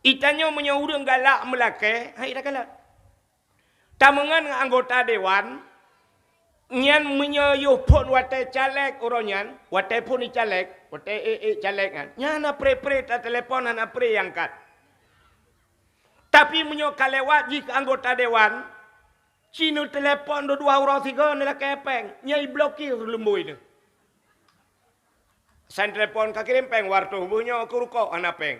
Itanya menyuruh galak melake, hai dah galak. Tamangan anggota dewan, nyan menyuruh pun watai caleg oronyan, watai pun caleg, watai caleg kan. Nyan pre ta telefon ana pre yang kat. Tapi menyuruh kalewat jika anggota dewan, Cina telepon dua orang tiga nak kepeng, nyai blokir lembu ini. San telepon kaki peng wartu bunyo aku ruko anak peng.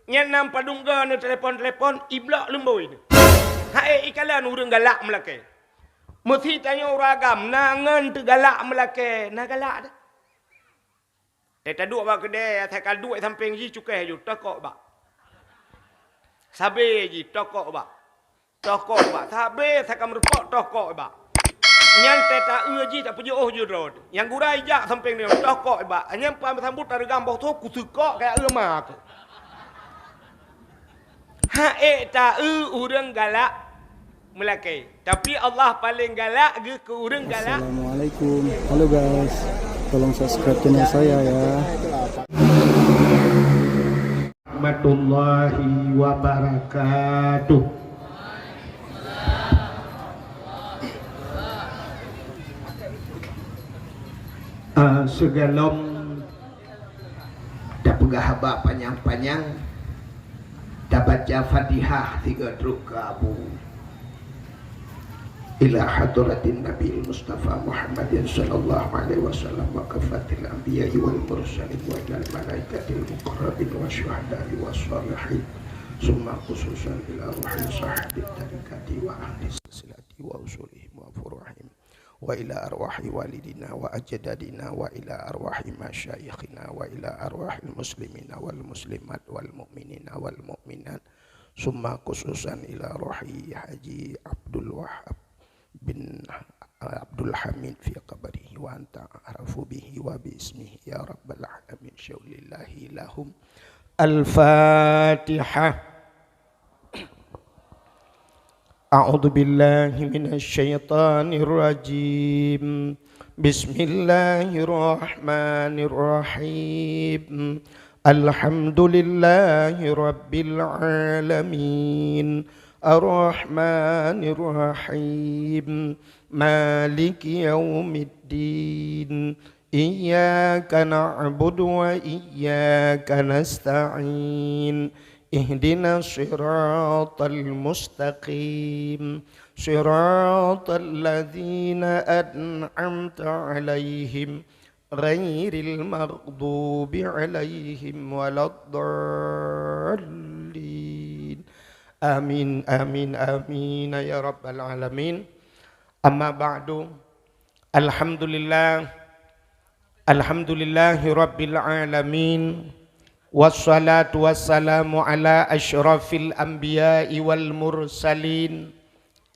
Nyan nam padungga ni telepon iblok lembu ini. Hai ikalan urang galak melake. Mesti tanya uragam nangan tu galak melake, na galak dah. Teta duk ba kedai tak kadu samping ji cukai ju tokok ba. Sabe ji tokok ba. Tokok ba. Sabe sakam repot tokok ba. Nyan teta ji tak punya ju road. Yang gurai jak samping ni tokok ba. Nyan pam sambut dari gambok tu ku sukok kayak mak. Hae ta urang galak melake. Tapi Allah paling galak ke urang galak. Assalamualaikum. Halo guys. Tolong subscribe channel saya ya. Warahmatullahi wabarakatuh. Segalom dah pegah haba panjang-panjang dah baca Fatihah 3 rakaat ila hadratin Nabi Mustafa Muhammadin sallallahu alaihi wasallam wa kafatil anbiya'i wal mursalin wa ilal malaikatil muqarrabin wa syuhada'i wa shalihin summa khususan ila ruhi sahabit tarikati wa ahli silati wa usulihim wa furuhim wa ila arwahi walidina wa ajdadina wa ila arwahi masyayikhina wa ila arwahil muslimina wal muslimat wal mu'minina wal mu'minat summa khususan ila ruhi Haji Abdul Wahab bin Abdul Hamid fi qabrihi wa anta arafu bihi wa bi ismihi ya rabbal alamin syaulillahi lahum al-fatihah. A'udzu billahi minasy syaithanir rajim. Bismillahirrahmanirrahim. Alhamdulillahi rabbil alamin. Ar-Rahmanir-Rahim. Maliki yaumiddin. Iyyaka na'budu wa iyyaka nasta'in. Ihdinas siratal mustaqim. Siratal ladzina an'amta 'alaihim ghairil maghdubi 'alaihim waladdallin. Amin amin amin ya rabbal alamin. Amma ba'du. Alhamdulillahi rabbil alamin. Wassalatu wassalamu ala asyrafil anbiya'i wal mursalin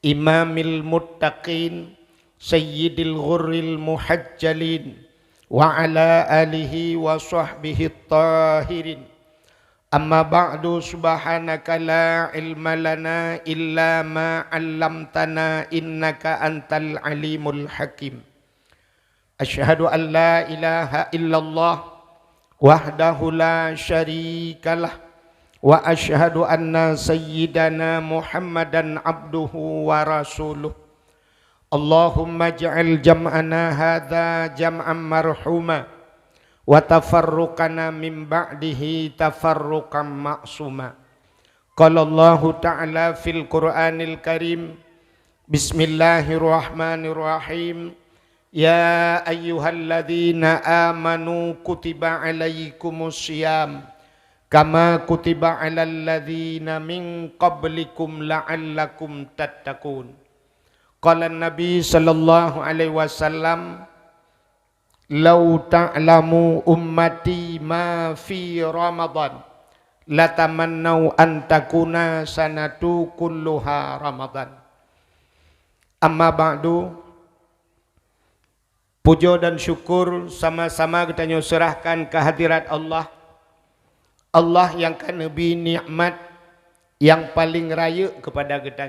imamil muttaqin sayyidil ghurril muhajjalin wa ala alihi wa sahbihi tahirin. Amma ba'du, subhanaka la ilma lana illa ma 'allamtana innaka antal alimul hakim. Asyhadu an la ilaha illallah wahdahu la syarikalah wa asyhadu anna sayyidana Muhammadan abduhu wa rasuluh. Allahumma ja'al jam'ana hadza jam'an marhuma wa tafarruqana min ba'dihi tafarruqan ma'suma. Qala Allah ta'ala fil Qur'anil Karim, Bismillahirrahmanirrahim. Ya ayyuhalladzina amanu kutiba alaikumus syiyam kama kutiba alal ladzina min qablikum la'allakum tattaqun. Qala Nabi sallallahu alaihi wasallam, "Lau ta'lamu ummati ma fi Ramadan latamannau an takuna sanatu kulluha Ramadan." Amma ba'du. Puja dan syukur sama-sama kita serahkan ke hadirat Allah. Allah yang kan nabi nikmat yang paling raya kepada kita.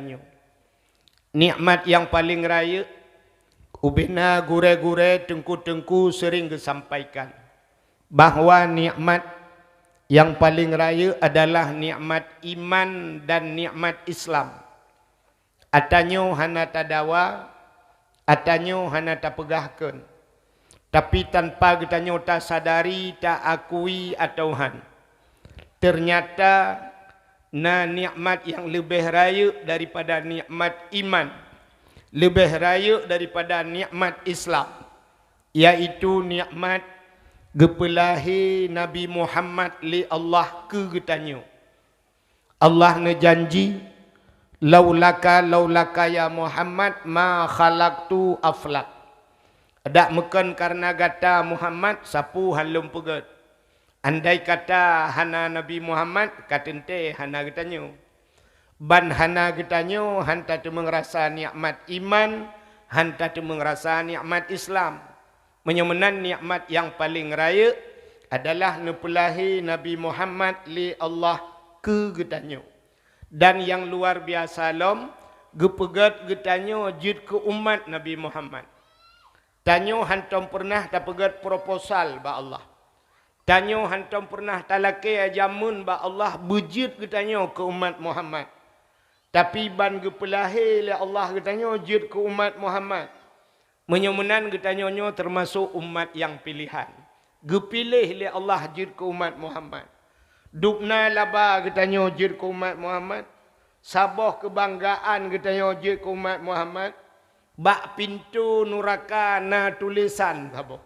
Nikmat yang paling raya ubina gure-gure tengku-tengku sering disampaikan bahawa nikmat Yang paling raya adalah nikmat iman dan nikmat Islam. Atanyo hana tadawa, atanyo hana tapegahkeun. Tapi tanpa getanyo tak sadari, tak akui atau han. Ternyata na nikmat yang lebih raya daripada nikmat iman, lebih raya daripada nikmat Islam, yaitu nikmat gepelahi Nabi Muhammad li Allah ke getanyo. Allah nejanji, laulaka ya Muhammad ma khalaqtu aflak. Adak meken karena gata Muhammad sapu halum pegat. Andai kata hana Nabi Muhammad, katente hana getanyo. Ban hana getanyo, hanta tu mengerasa nikmat iman, hanta tu mengerasa nikmat Islam. Menyemenan nikmat yang paling raya adalah nepelahi Nabi Muhammad li Allah ke getanyo. Dan yang luar biasa lom, gepegat getanyo jid ke umat Nabi Muhammad. Tanyo hantam pernah tak pegat proposal ba Allah. Tanyo hantam pernah talake ajamun ba Allah bujit getanyo ke umat Muhammad. Tapi ban gepelahi le Allah getanyo jid ke umat Muhammad. Menyemenan getanyo termasuk umat yang pilihan. Gepilih le Allah jid ke umat Muhammad. Dukna laba getanyo jid ke umat Muhammad. Sabah kebanggaan getanyo jid ke umat Muhammad. Bak pintu nuraka na tulisan sabo.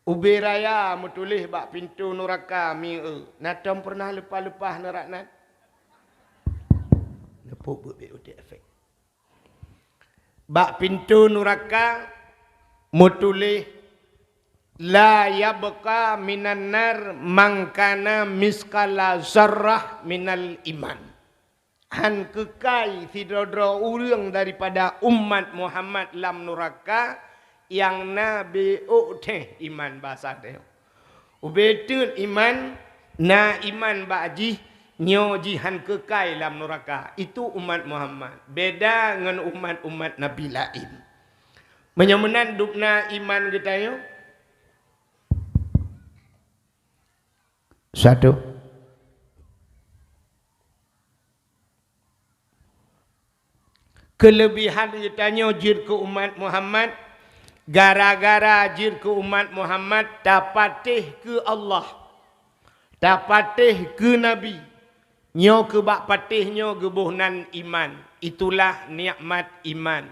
Ubi raya metulis bak pintu nuraka mi natam pernah lepas-lepas neraknat. Nepuk be efek. Bak pintu nuraka metulis la yabqa minan nar mangkana miskala zarrah minal iman. Han kekai tidodro urang daripada umat Muhammad lam nuraka yang nabi teh iman bahasa dia. Ubetun iman na iman baji nyo jihan kekai lam nuraka. Itu umat Muhammad. Beda dengan umat-umat Nabi lain. Menyemenan dukna iman kita yo. Satu. Kelebihan kitanya jir ke umat Muhammad, gara-gara jir ke umat Muhammad dapatih ke Allah, dapatih ke Nabi, nyo ke bak patihnya gebuhnan iman. Itulah nikmat iman.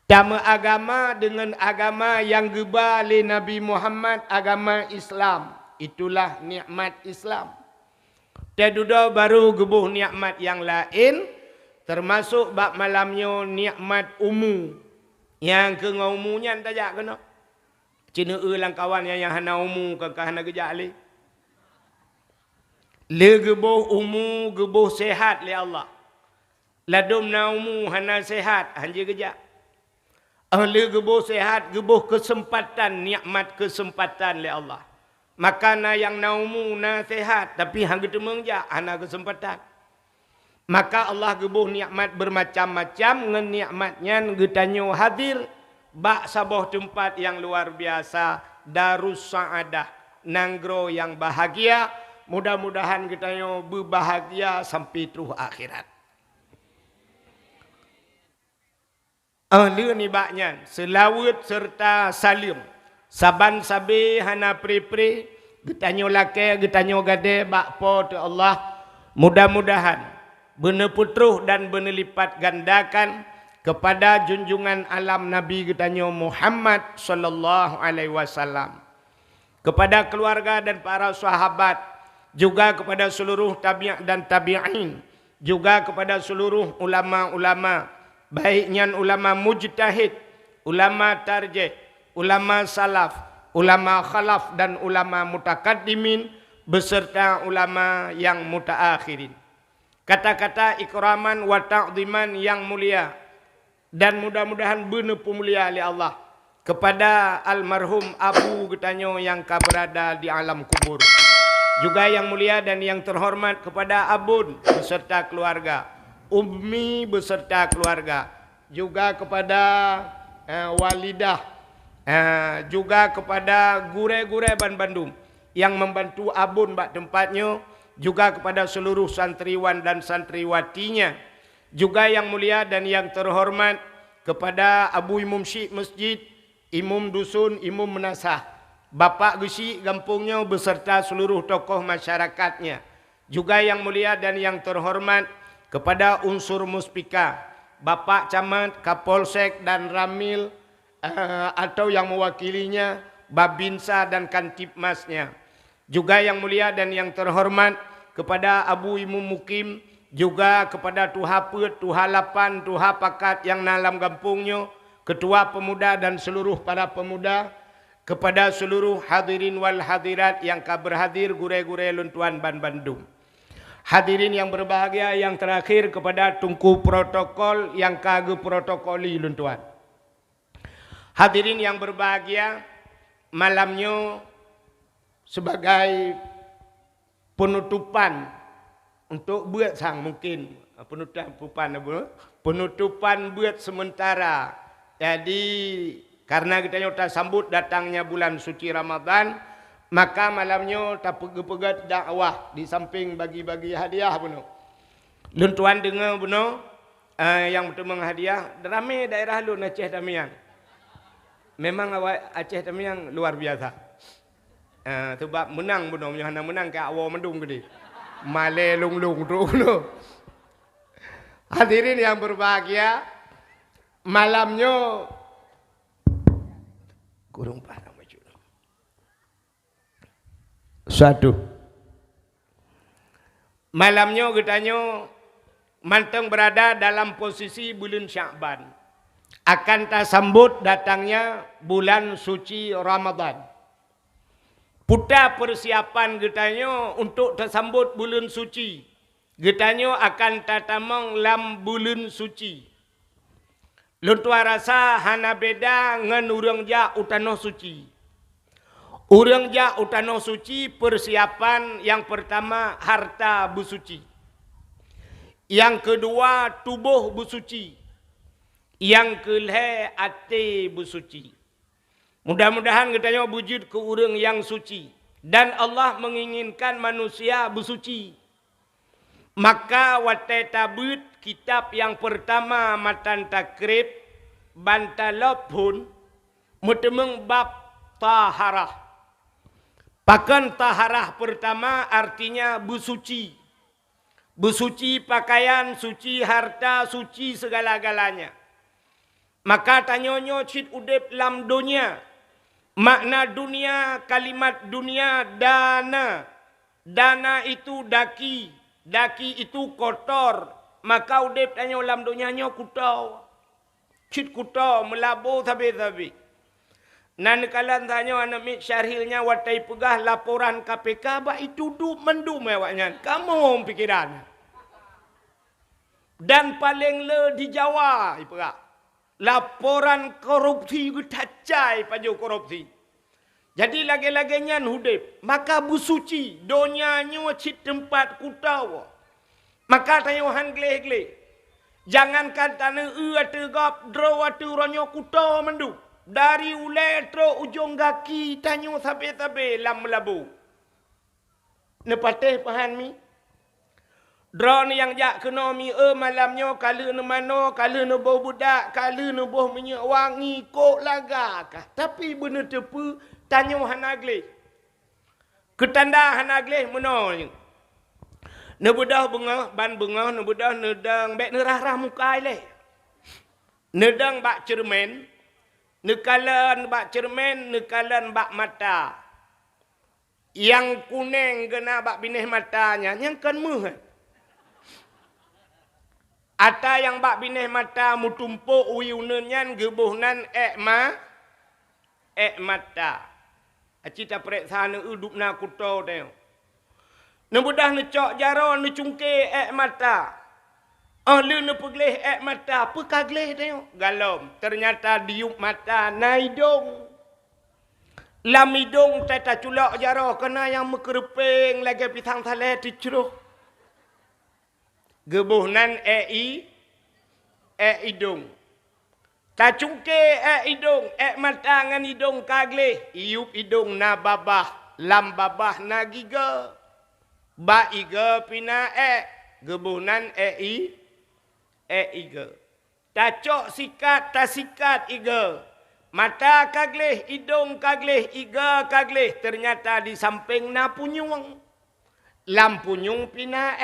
Tama agama dengan agama yang gebali Nabi Muhammad, agama Islam. Itulah nikmat Islam. Teduda baru gebuh nikmat yang lain. Termasuk bab malamnya nikmat umu. Yang ke ngumunya tajak kena. Cina lang kawan yang hana umu ke hana gejak li. Le gebuh umu gebuh sehat li Allah. Ladum na umu hana sehat hanya gejak. Le gebuh sehat gebuh kesempatan nikmat kesempatan li Allah. Maka na yang na umu na sehat tapi hang getemeng jak hana kesempatan. Maka Allah gebuh nikmat bermacam-macam ngan nikmatnya getanyo hadir bak sabah tempat yang luar biasa, Darus Saadah, nanggro yang bahagia. Mudah-mudahan getanyo berbahagia sampai terus akhirat. Ahli ni baknya selawat serta salim. Saban sabi hana pri-pri getanyo lake getanyo gade bak po tu Allah. Mudah-mudahan benar putruh dan benar lipat gandakan kepada junjungan alam Nabi getanyo Muhammad sallallahu alaihi wasallam, kepada keluarga dan para sahabat, juga kepada seluruh tabi' dan tabi'in, juga kepada seluruh ulama-ulama, baiknya ulama mujtahid, ulama tarjih, ulama salaf, ulama khalaf dan ulama mutakaddimin beserta ulama yang mutaakhirin. Kata-kata ikraman wa ta'ziman yang mulia dan mudah-mudahan benar pemulia oleh Allah kepada almarhum Abu getanyo yang berada di alam kubur. Juga yang mulia dan yang terhormat kepada Abun beserta keluarga, Ummi beserta keluarga, juga kepada walidah, juga kepada gure-gure Ban Bandung yang membantu abun bak tempatnya, juga kepada seluruh santriwan dan santriwatinya, juga yang mulia dan yang terhormat kepada Abu Imam Syekh Masjid, Imam Dusun, Imam Menasah, Bapak Gesi kampungnya beserta seluruh tokoh masyarakatnya, juga yang mulia dan yang terhormat kepada unsur muspika, Bapak Camat, Kapolsek dan Ramil atau yang mewakilinya, Babinsa dan Kantipmasnya, juga yang mulia dan yang terhormat kepada Abu Imam Mukim, juga kepada Tuha Pet, Tuha Lapan, Tuha Pakat yang dalam kampungnya, ketua pemuda dan seluruh para pemuda, kepada seluruh hadirin wal hadirat yang berhadir gure-gure Luntuan Ban Bandung. Hadirin yang berbahagia, yang terakhir kepada tungku protokol yang kagak protokoli Luntuan. Hadirin yang berbahagia, malamnya sebagai penutupan untuk buat sang mungkin penutupan buat sementara. Jadi karena kita nyata sambut datangnya bulan suci Ramadan, maka malamnya tak pegat dakwah di samping bagi-bagi hadiah buno. Luntuan dengar buno yang betul menghadiah ramai daerah lu Aceh Tamiang. Memang awak Aceh Tamiang luar biasa. Sebab menang buno, menang ke awal mendung gede. Male lung-lung tu. Hadirin yang berbahagia, malamnya kurung parah maju. Satu. Malamnya kitanya manteng berada dalam posisi bulan Sya'ban. Akan tersambut datangnya bulan suci Ramadan. Putar persiapan getanya untuk tersambut bulan suci. Getanya akan tatamang lam bulan suci. Luntua rasa hana beda ngan urang ja utano suci. Urang ja utano suci persiapan yang pertama harta busuci. Yang kedua tubuh busuci. Yang kelih ati busuci. Mudah-mudahan kitanya wujud ke urang yang suci. Dan Allah menginginkan manusia bersuci. Maka watai tabut kitab yang pertama matan takrib bantalop pun mutemeng bab taharah. Pakan taharah pertama artinya bersuci. Bersuci pakaian, suci harta, suci segala-galanya. Maka tanyonyo cit udep lam dunia. Makna dunia, kalimat dunia, dana. Dana itu daki. Daki itu kotor. Maka udep tanya lam dunianya kutau. Cit kutau, melabur tabi-tabi. Nan kalan tanya anak mit syarhilnya watai pegah laporan KPK. Ba itu mendum awaknya. Kamu pikiran. Dan paling le di Jawa. Ipegah. Laporan korupsi getacai paju korupsi. Jadi lagi-laginya hudip. Maka busuci. Donyanya cit tempat kutau. Maka tayuhan gleh-gleh. Jangankan tanah tegap draw atu ronyo kutau mendu. Dari ulai tro ujung kaki tanyo sabe-sabe lam melabu. Nepateh pahan mi. Drone yang jak kena mi malamnya kala ne mano, kala ne bau budak, kala ne boh minyak wangi kok lagakah. Tapi benda tepu tanya hanagle. Ketanda hanagle meno. Ne budah bunga, ban bunga, ne budah nedang bek ne rah-rah muka le. Nedang bak cermen, ne kalan bak cermen, ne kalan bak mata. Yang kuning kena bak binih matanya, yang kan meh. Ata yang bak binih mata mutumpuk uyunenyan gebuhnan mata. Acita prek sana udupna kuto teo. Nebudah necok jaro necungke mata. Lu ne pegleh mata, pekagleh teo. Galom, ternyata diup mata naidong. Lamidong tata culak jaro kena yang mekerepeng lagi pisang saleh diceruh. Gebuhnan hidung. Tak cungke hidung, mata ngan hidung kagle, iup hidung na babah. lam babah na giga. Ba iga pina gebuhnan iga. Tacok sikat tasikat iga. Mata kagleh, hidung kagleh, iga kagleh. Ternyata di samping na punyung. Lam punyung pina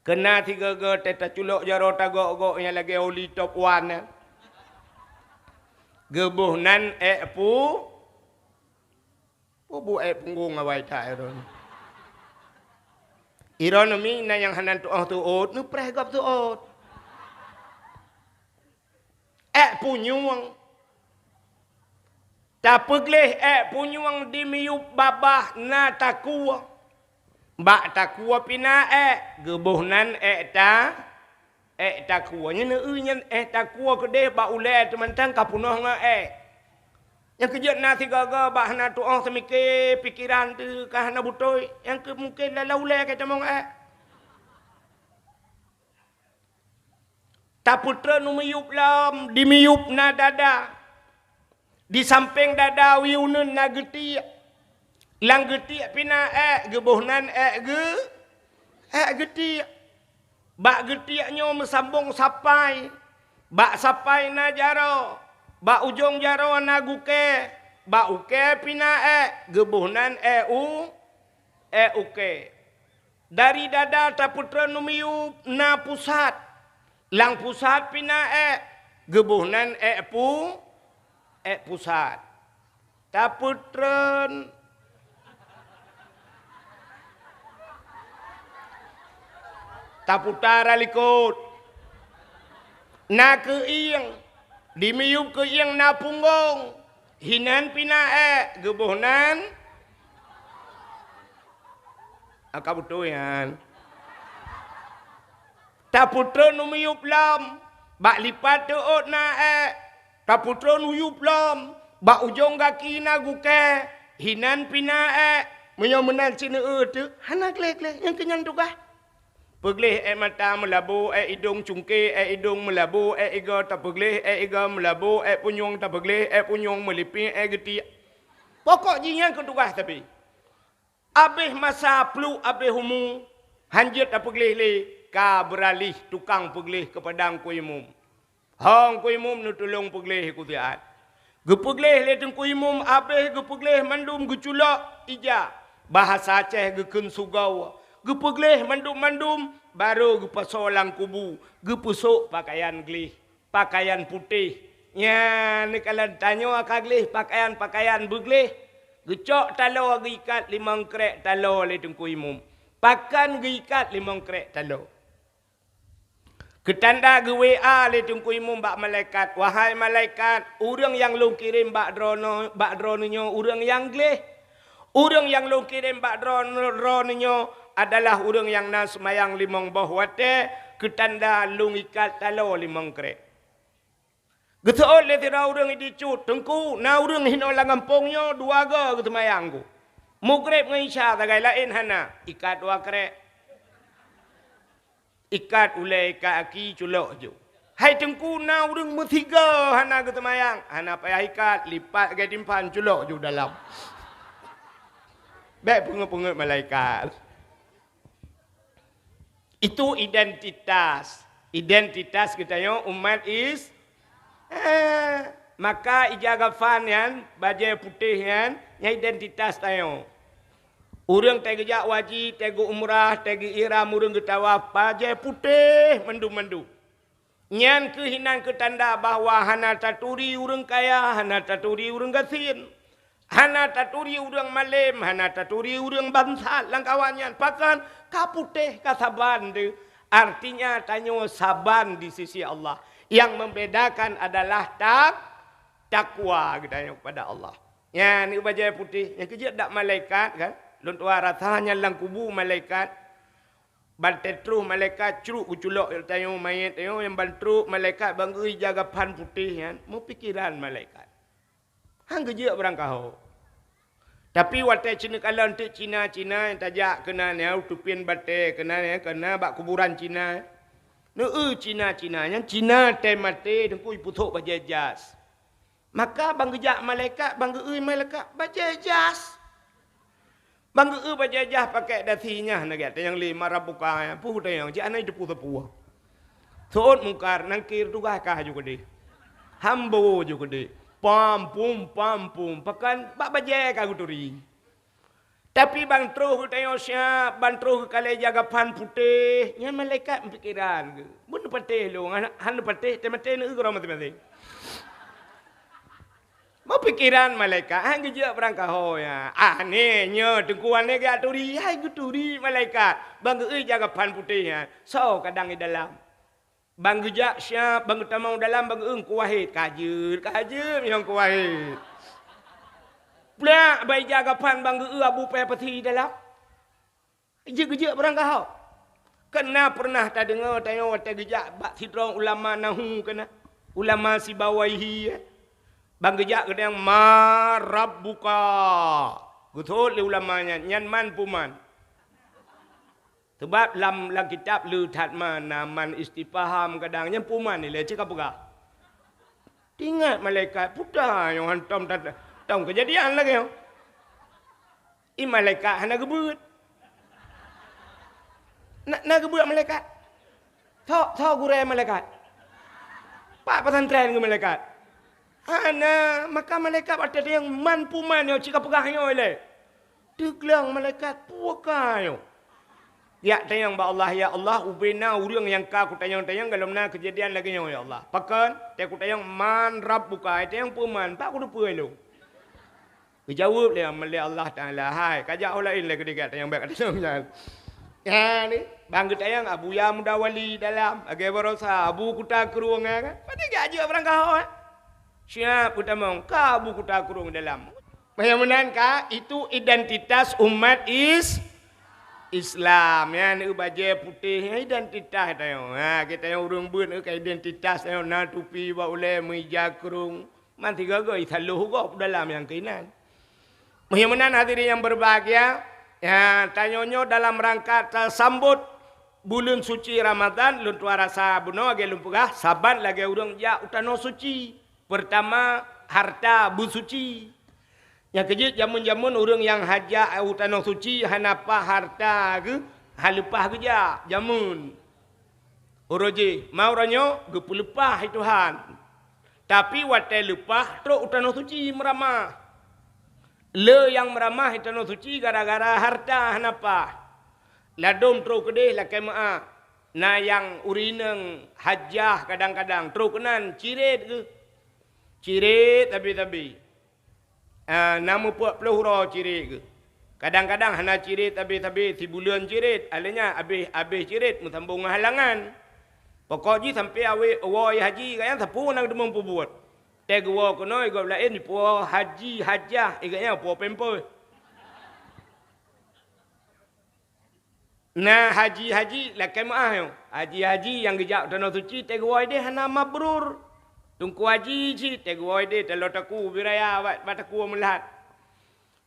Kena 3 ge teta culok jaro tagok-gok yang lagi oli top 1. Gebuhnan bu punggung awai tak iron. Iron mi na yang hanan tuot nu preh gap tuot. Punyung. Tapegleh punyung dimiup babah na takua. Bak takua pina gebuhnan takua nya nyen takua kedeh ba ule teman-teman kapunoh nga yang kejut na 3 ge bak na tuong semikir pikiran tu kahana butoi yang ke mungkin lalau ule kata mong taputra nu miyup lam dimiyup na dada di samping dada wiunun na geti lang geti pina gebuhnan geti bak geti nyo mesambung sapai bak sapai na jaro bak ujung jaro na guke bak uke pina gebuhnan uke dari dada taputra numiu na pusat lang pusat pina gebuhnan pusat taputren taputara likut na keiang dimiyup keiang na punggung hinan pina gebuhnan akabutuyan taputra numiyup lam bak lipat tuot na taputra nuyup lam bak ujung kaki na guke hinan pina menyomenan cina tu hanak lek yang kenyan tukah pegleh mata melabu hidung cungkir hidung melabu iga tak pegleh iga melabu punyung tak pegleh punyung meliping geti pokok jingan ketukah tapi abih masa pelu abih humu hanjit tak pegleh le ka beralih tukang pegleh ke padang kuimum hang kuimum nu tolong pegleh ku tiat gepegleh le teng kuimum abih gepegleh mandum geculak ija bahasa Aceh geken sugau gepegleh mandum-mandum baru gepasolang kubu gepusuk pakaian glih pakaian putih nya ni kalau tanya akaglih pakaian beglih gecok talo gikat 5 krek talo le tengku imum pakan gikat 5 krek talo ketanda ge WA le tengku imum bak malaikat wahai malaikat urang yang lu kirim bak drono urang yang glih urang yang lu kirim bak drono adalah urang yang na semayang 5 bahwate ketanda lung ikat talo 5 krek. Geteol le tira urang dicut tengku na urang hino langampongnya 2 ge getemayang ku. Mugrib ngisya tagai lain hana ikat 2 krek. Ikat ulai ikat aki culok ju. Hai tengku na urang bertiga hana getemayang hana payah ikat lipat ke timpan culok ju dalam. Baik pengut-pengut malaikat. Itu identitas katanya umat is maka ijagafan yan baju putih yan nya identitas tayo urang teh gejak wajib teh umrah teh ihram urang getawaf baju putih mendu-mendu nyan kehinan ketanda bahwa hana taturi urang kaya hana taturi urang gasin hana taturi urang malem hana taturi urang bangsat langkawannya pakan kaputih kasaban de artinya tanyo saban di sisi Allah yang membedakan adalah takwa kita kepada Allah ya ni baju putih yang kerja dak malaikat kan lun tua rasanya lang kubu malaikat bantetru malaikat curuk uculok tanyo mayat tanyo yang bantru malaikat bangui jaga pan putih kan mau pikiran malaikat hang kerja berangkau. Tapi waktu Cina kalau untuk Cina yang tajak kena ni utupin bate kena bak kuburan Cina. Cina yang Cina temate dengku iputok baca jas. Maka bang gejak malaikat bang malaikat baca jas. Bang bajajah pakai dasinya naga yang lima rabuka pu yang ji anai depu tepu. Soot mungkar nangkir juga kah juga deh. Hambo juga deh. Pam pum pakan bak bajai kah guturi. Tapi bang terus tengok siap, bang terus kalau jaga pan putih, yang malaikat pikiran ke. Mun patih lu, han patih, temate ni urang mati. Mau pikiran malaikat, han geja berangkat ho ya. Ni nya tengkuan ni ke aturi, hai guturi malaikat. Bang jaga pan putih ya. So kadang di dalam. Bang geja siap, bang utamau dalam bang kuahit kajir yang kuahit. Pula bayi jaga pan bang abu payah peti dalam. Gejak berangkat hau. Kena pernah tak dengar tengok wata gejak bak sidrong ulama nahu kena. Ulama si bawaihi. Bang gejak kena yang marabbuka. Betul le ulamanya nyan man puman. Sebab lam kitab lu tatman man istifham kadang nyan puman ni le cakap apa? Ingat malaikat putar yang hantam tahu kejadian lagi yo. Malaikat hana gebut. Nak gebut malaikat. Tahu gurai malaikat. Pak pesantren ke malaikat. Hana maka malaikat ada yang mampu man yo cika pegahnya oleh. Deglang malaikat puakayo. Ya tayang ba Allah ya Allah ubena urang yang ka ku tayang dalam na kejadian lagi yo ya Allah. Pakan te ku tayang man rabbuka tayang puman pak ku dupe lu. Dijawab dia oleh Allah Taala hai kajak lain lagi dekat yang baik kata ya ni bang tayang Abu Ya Mudawali dalam agai barosa Abu Kuta Kurung kan. Pada gajak berangkat ho. Siap utamang ka Abu Kuta Kurung dalam. Bayamanan ka itu identitas umat Islam ya ni baje putih identitas tayo. Ha kita yang urang beun ke identitas tayo na tupi ba oleh meja kurung. Man tiga goi saluh go dalam yang keinan. Bayamanan hadirin yang berbahagia, ya tanyonyo dalam rangka tersambut bulan suci Ramadan luntu rasa buno age lumpugah saban lagi urang ja utano suci. Pertama harta bu suci. Yang kejut jamun-jamun orang yang haja utano suci hanapa harta ke halepah keja jamun. Oroji mau ranyo gepulepah Tuhan. Tapi watai lepah teruk utano suci meramah. Le yang meramah utano suci gara-gara harta hanapa. Ladom teruk kedeh lakai maa. Na yang urineng hajah kadang-kadang teruk kenan cirit ke. Cirit tapi. Nama puak peluhura cirit ke. Kadang-kadang hana cirit tapi si bulan cirit. Alanya habis cirit sambung halangan. Pokoknya sampai awal haji kaya sapu nang demam buat. Teg wa kono ego lain puak haji hajah iganya puak pempoi. Nah haji lakai maah yo. Haji yang gejak tanah suci teg wa dia hana mabrur. Tungku haji ci tegu ide telo taku biraya bataku melihat.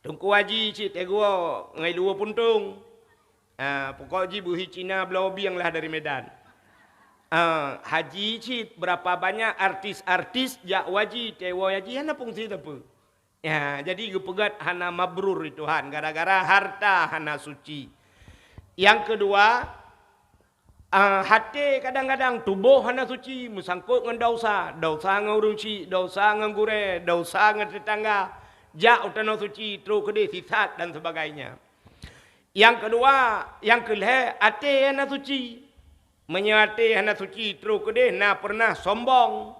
Tungku haji ci tegu ngai luar puntung. Pokok ji buhi Cina belau biang lah dari Medan. Haji ci berapa banyak artis jak waji tewa haji hana fungsi apa. Ya, jadi gepegat hana mabrur Tuhan gara-gara harta hana suci. Yang kedua hati kadang-kadang tubuh hana suci musangkut dengan dosa dengan urunci, dosa dengan gure, dosa dengan tetangga, jak utano suci, terus kedai sisat dan sebagainya. Yang kedua, yang kelih, hati hana suci, menyati hana suci, terus kedai nak pernah sombong,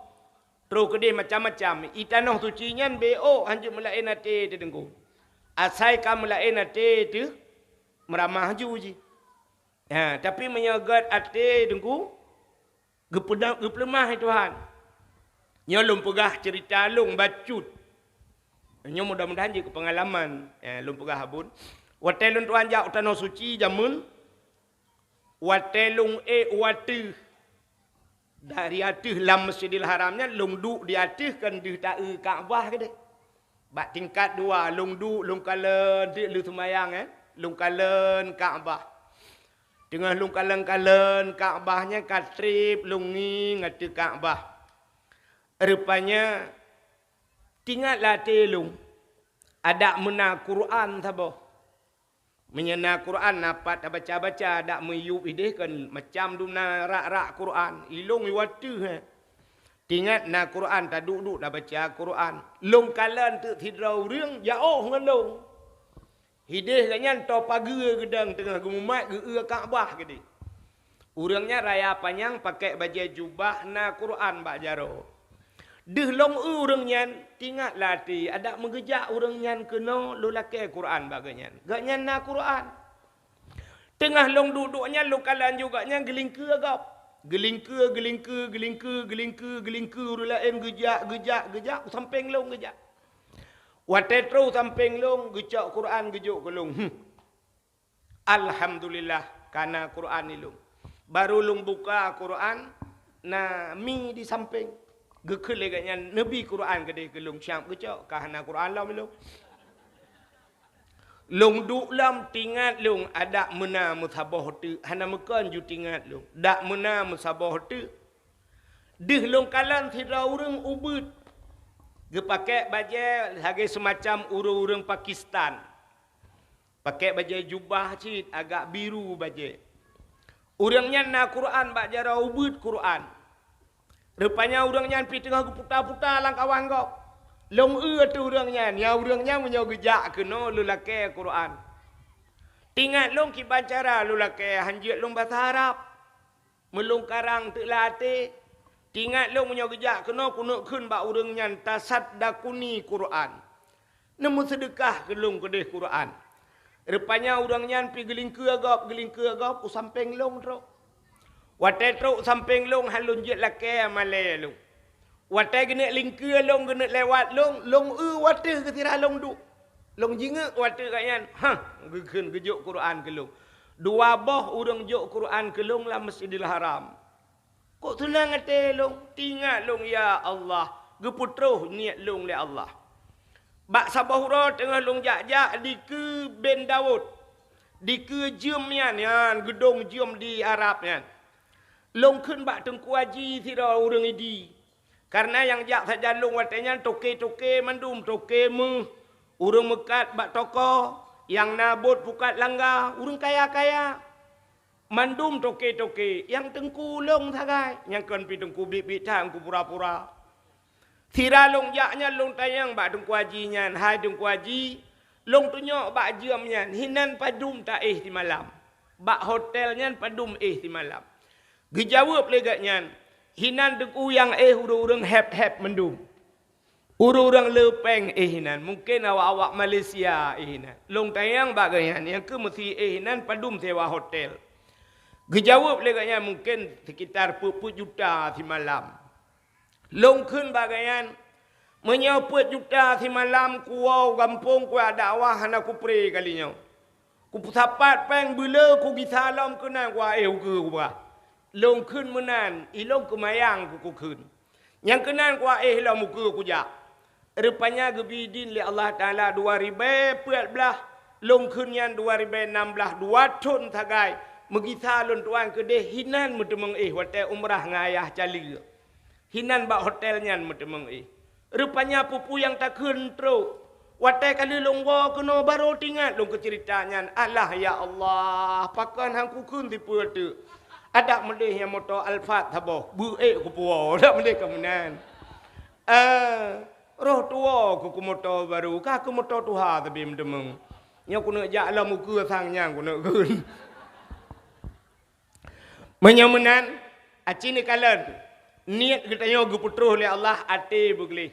terus kedai macam-macam. Itanoh suci nyan bo hanjuk melain hati terengku. Asai kam melain hati tu meramah juji. Ya, tapi menyagat hati dengku gepelemah Tuhan. Nya lum pegah cerita lung bacut. Nya mudah-mudahan je ke pengalaman lum pegah habun. Watai lun Tuhan jak utano suci jamun. Watai lung watu dari atih lam Masjidil Haramnya lung du di atih kan di tae Kaabah ke deh. Bak tingkat dua lung du lung kalen di lu semayang lung kalen Kaabah. Tengah lung kalen-kalen Kaabahnya katrip lungi ngati Kaabah. Rupanya tinggallah telung ada mena Quran sabo. Menyena Quran dapat baca-baca dak meyup ideh kan macam duna rak-rak Quran. Ilung iwatu ha. Tingat na Quran tak duduk dah baca Quran. Long kalan tu tidrau reung jauh ngan long. Hideh kanyan to pagar gedang tengah gemumat ge Kaabah gede. Urangnya raya panjang pakai baju jubah na Quran bak jaro. Deh long urang nyan tingat lati ada mengejak urang nyan kena lu laki Quran baganyan. Ganyan na Quran. Tengah long duduknya lu kalan juga nyan gelingke agap. Gelingke urulain gejak samping long gejak. Watetro samping long gejak Quran gejuk kelong. Alhamdulillah karena Quran ni long. Baru long buka Quran na mi di samping. Gekele katnya Nabi Quran kedai kelong syam gejak kahana Quran lam long. Long duk lam tingat long ada mena musabah tu hana mekan ju tingat long. Dak mena musabah tu. Deh long kalan tidak urang ubud. Ge pakai baju sebagai semacam urang-urang Pakistan. Pakai baju jubah cit agak biru baju. Urangnya na Quran bak jara ubud Quran. Rupanya urangnya pi tengah putar-putar lang kawan kau. Long tu urangnya, ya urangnya menyo gejak kena lu laki Quran. Tingat long ki bacara lu laki hanjit long bahasa Arab. Melong karang tu latih. Tingat long menyo gejak kena kunuk kun bak urangnya tasaddaquni Quran. Nemu sedekah kelong kedeh Quran. Rupanya urangnya pi gelingke agap samping long tro. Watai truk samping long halun jet laki malai long. Watai kena lingke long kena lewat long watai ketira long duk. Long jingak watai kayan. Geken gejuk Quran ke long. Dua boh urang juk Quran ke long lah Masjidil Haram. Kok tenang ate long? Tingat long ya Allah. Geputruh niat long le Allah. Bak sabahura tengah long jak-jak di ke Ben Daud. Di ke jam yan gedung jam di Arab yan. Long kun bak Tengku Haji tira urang idi. Karena yang jak saja long watanya toke-toke mandum toke mu. Urang mekat bak toko. Yang nabut pukat langgar. Urang kaya-kaya. Mandum toke-toke. Yang Tengku long sagai. Yang kan pi Tengku bit-bit tangku pura-pura. Tira long jaknya long tayang bak Tengku Haji nyan. Hai Tengku Haji. Long tunyok bak jam nyan. Hinan padum tak di malam. Bak hotel nyan padum di malam. Gejawab legatnya. Hinan Tengku yang urang hep mendum. Urang lepeng hinan. Mungkin awak-awak Malaysia hinan. Long tayang bagaian yang ke mesti hinan padum sewa hotel. Gejawab legatnya mungkin sekitar 40 juta si malam. Long kun bagaian menyaput juta si malam kuau kampung ku dakwah hana ku pre kalinya. Ku sapat peng bela ku gisalam kena ku ke ku bah. Long kun menan, ilong kemayang ku kun. Yang kenan ku lah muka ku jak. Rupanya gebidin li Allah Ta'ala 2014. Long kun yang 2016. 2 ton tagai. Megisa lon tuan kedeh hinan mutemeng watai umrah ngayah cali. Hinan bak hotel nyan mutemeng Rupanya pupu yang tak kun tro. Watai kali long wa kena baru tingat long keceritanya. Allah ya Allah. Pakan hangku kun tipu tu. Ada medih yang motor Alphard taboh. Buik ku puau. Ada medih kemudian. Roh tua ku motor baru. Kah ku motor tuha tapi mendemeng. Yang ku nak jaklah muka sangnya ku nak kun. Menyamenan. Aci ni kalan. Niat kita nyogu putruh oleh Allah. Ati begli.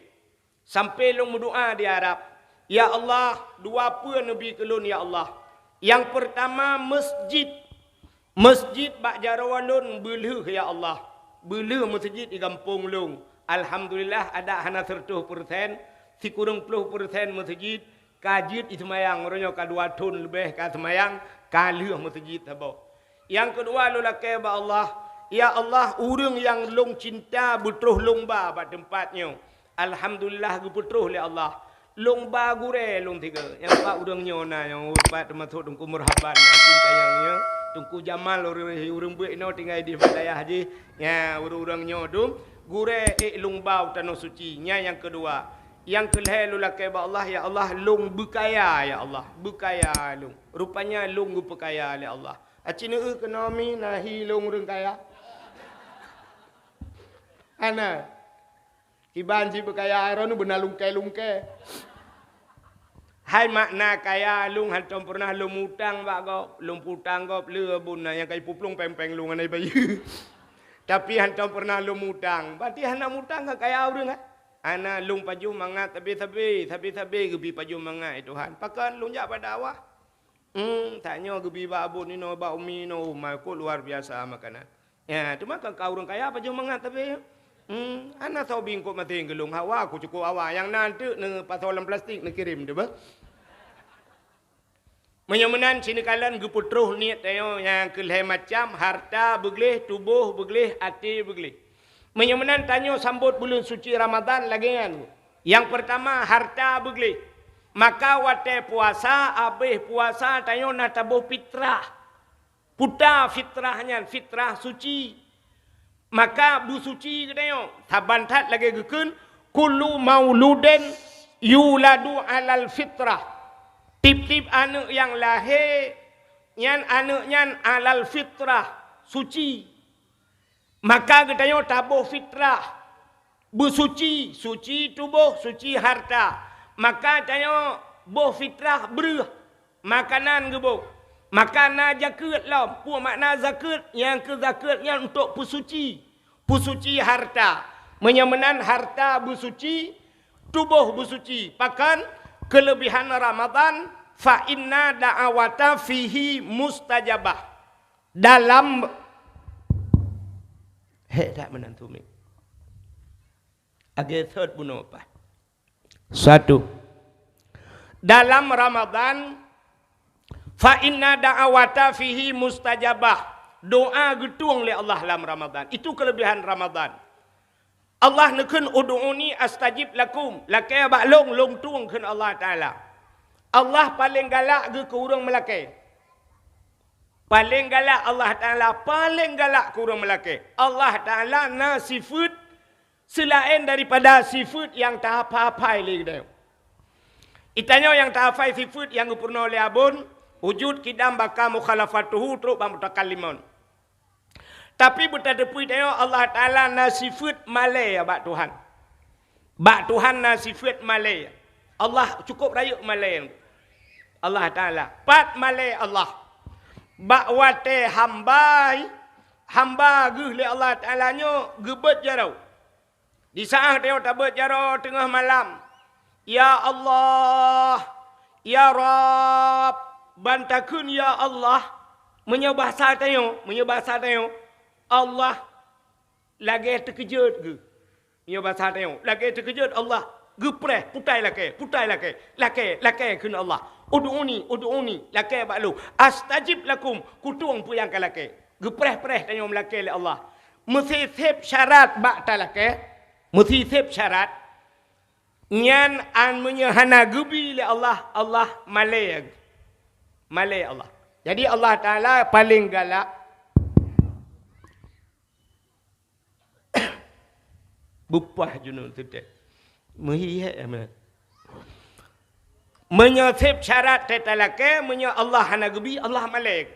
Sampai long berdoa di Arab. Ya Allah. 2 apa Nabi kelun ya Allah. Yang pertama masjid. Masjid bak jarawalun belu ya Allah. Belu masjid di kampung long. Alhamdulillah ada hana 100%. Si kurang 10% masjid. Kajit ismayang. Orangnya ka 2 ton lebih ka semayang. Kaluh masjid tabau. Yang kedua lu lakai ba Allah. Ya Allah urang yang long cinta butruh lomba bak tempatnya. Alhamdulillah guputruh le Allah. Lomba gure long 3. Yang pak urangnya na yang upat termasuk Tengku Murhaban. Cinta yangnya. Tengku Jamal urang buik no tinggal di Padayah haji. Ya urang-urangnya tu gure lomba tanah suci. Nya yang kedua. Yang kelihai lu lakai ba Allah, ya Allah lung berkaya ya Allah. Berkaya lung. Rupanya lung berkaya ya Allah. Acina ekonomi nahi lung reng kaya. Ana. Kiban si berkaya ron benar lungkai. Hai makna kaya lung hantam pernah lung utang ba go, lung putang go le bun yang kai puplung pempeng lung anai bayu. Tapi hantam pernah lung utang. Berarti hana utang kaya urang ha. Ana lung paju mangat tapi gebi paju mangat Tuhan. Pakan lung jak pada awak. Tanya gebi ba abun ni no ba umi no ko luar biasa makanan. Ya, cuma kau orang kaya paju mangat tapi ana tahu bingkok mati gelung hawa aku cukup awak yang nanti ne pasolan plastik ne kirim deh. Menyemenan sini kalian geputruh niat tayo yang kelih macam harta beglih, tubuh beglih, hati beglih. Menyemenan tanya sambut bulan suci Ramadan lagi kan. Yang pertama harta beglih. Maka wate puasa, abih puasa tanya nak tabuh fitrah. Puta fitrahnya, fitrah suci. Maka bu suci tanya. Tabantat lagi gekun. Kullu mauluden yuladu alal fitrah. Tip-tip anak yang lahir. Yang anaknya alal fitrah. Suci. Maka katanya tabuh fitrah. Bersuci. Suci tubuh, suci harta. Maka tanya boh fitrah beruh. Makanan ke boh. Makanan zakat lah. Puak makna zakat. Yang ke zakatnya untuk bersuci. Bersuci harta. Menyemenan harta bersuci. Tubuh bersuci. Pakan kelebihan Ramadan. Fa inna da'awata fihi mustajabah. Dalam tak menantu mi. Agak third bunuh apa? Satu. Dalam Ramadan fa inna da'awata fihi mustajabah. Doa getung oleh Allah dalam Ramadan. Itu kelebihan Ramadan. Allah nekun ud'uni astajib lakum. Lakai baklong long tuang kan Allah Taala. Allah paling galak ke urang melakai. Paling galak Allah Ta'ala, paling galak kurang melaki. Allah Ta'ala na sifat selain daripada sifat yang tak apa-apa lagi. Itanya yang tak apa sifat yang pernah oleh abun, wujud kidam baka mukhalafatuhu truk bamutakallimun. Tapi betadepui tanya Allah Ta'ala na sifat malay bak Tuhan. Bak Tuhan na sifat malay. Allah cukup rayuk malay. Allah Ta'ala. Pat malay Allah. Bakwate hamba geh Allah Ta'ala nyo gebet jarau. Di saat dia tabet jarau tengah malam. Ya Allah, Ya Rab, bantakun ya Allah. Menyebahasa tayo, Allah lagi terkejut ke. Menyebahasa tayo, lagi terkejut Allah. Gepreh, putai laki kun Allah. Ud'uni, laki baklu. Astajib lakum, kutung puyang ke laki. Gepreh-preh tanya melaki oleh Allah. Mesti sip syarat bak ta laki. Mesti sip syarat. Nyan an menyahana gebi oleh Allah. Allah malay Allah. Jadi Allah Ta'ala paling galak. Bupah junul tutek. Menyetip syarat tetalake, Allah hana gebi, Allah malik.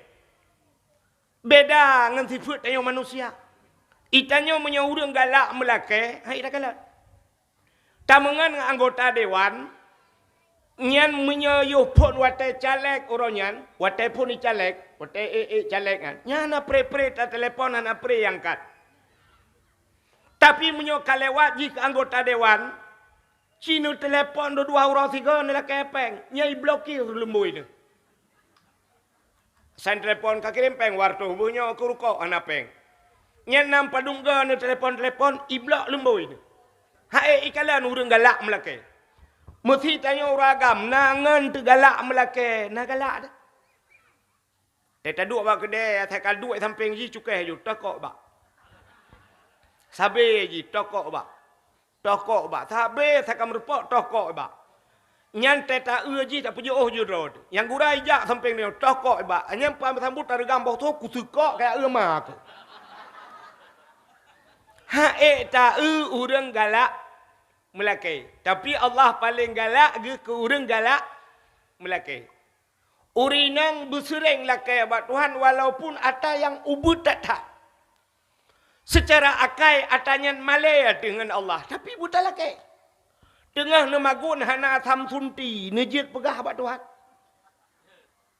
Beda dengan sifat tanya manusia. Itanya urang galak melake, hai dah galak. Tamangan anggota dewan, nyan menyayuh wate caleg oronyan, wate pun ni caleg, wate caleg kan. Nyana pre-pre ta telefon hana pre angkat. Tapi kalewat jika anggota dewan, Cina telepon dua orang tiga ni lah kepeng. Nyai blokir lembui ni. Saya telepon kaki rempeng wartu. Bunyi aku rukuk anak peng. Nyai nampak dungga ni telepon iblok lembui ni. Hai ikalan urang galak melake. Mesti tanya orang agam. Nangan tu galak melake. Nah galak dah. Teta duk bak kedai. Tekal duit samping je cukai je. Tokok bak. Sabi je tokok bak. Tokok bak. Habis saya akan merepok tokok bak. Nyan teta uji tak punya jurod. Yang gurai jak samping ni tokok bak. Nyan pam sambut dari gambar tu ku sukok kayak mak. Ha ta urang galak. Melaki. Tapi Allah paling galak ke urang galak melaki. Urinang bersering lakai abad Tuhan walaupun ada yang ubud tak. Secara akai atanya malaya dengan Allah. Tapi buta lakai. Tengah nemagun hana tham sunti. Nejit pegah abad Tuhan.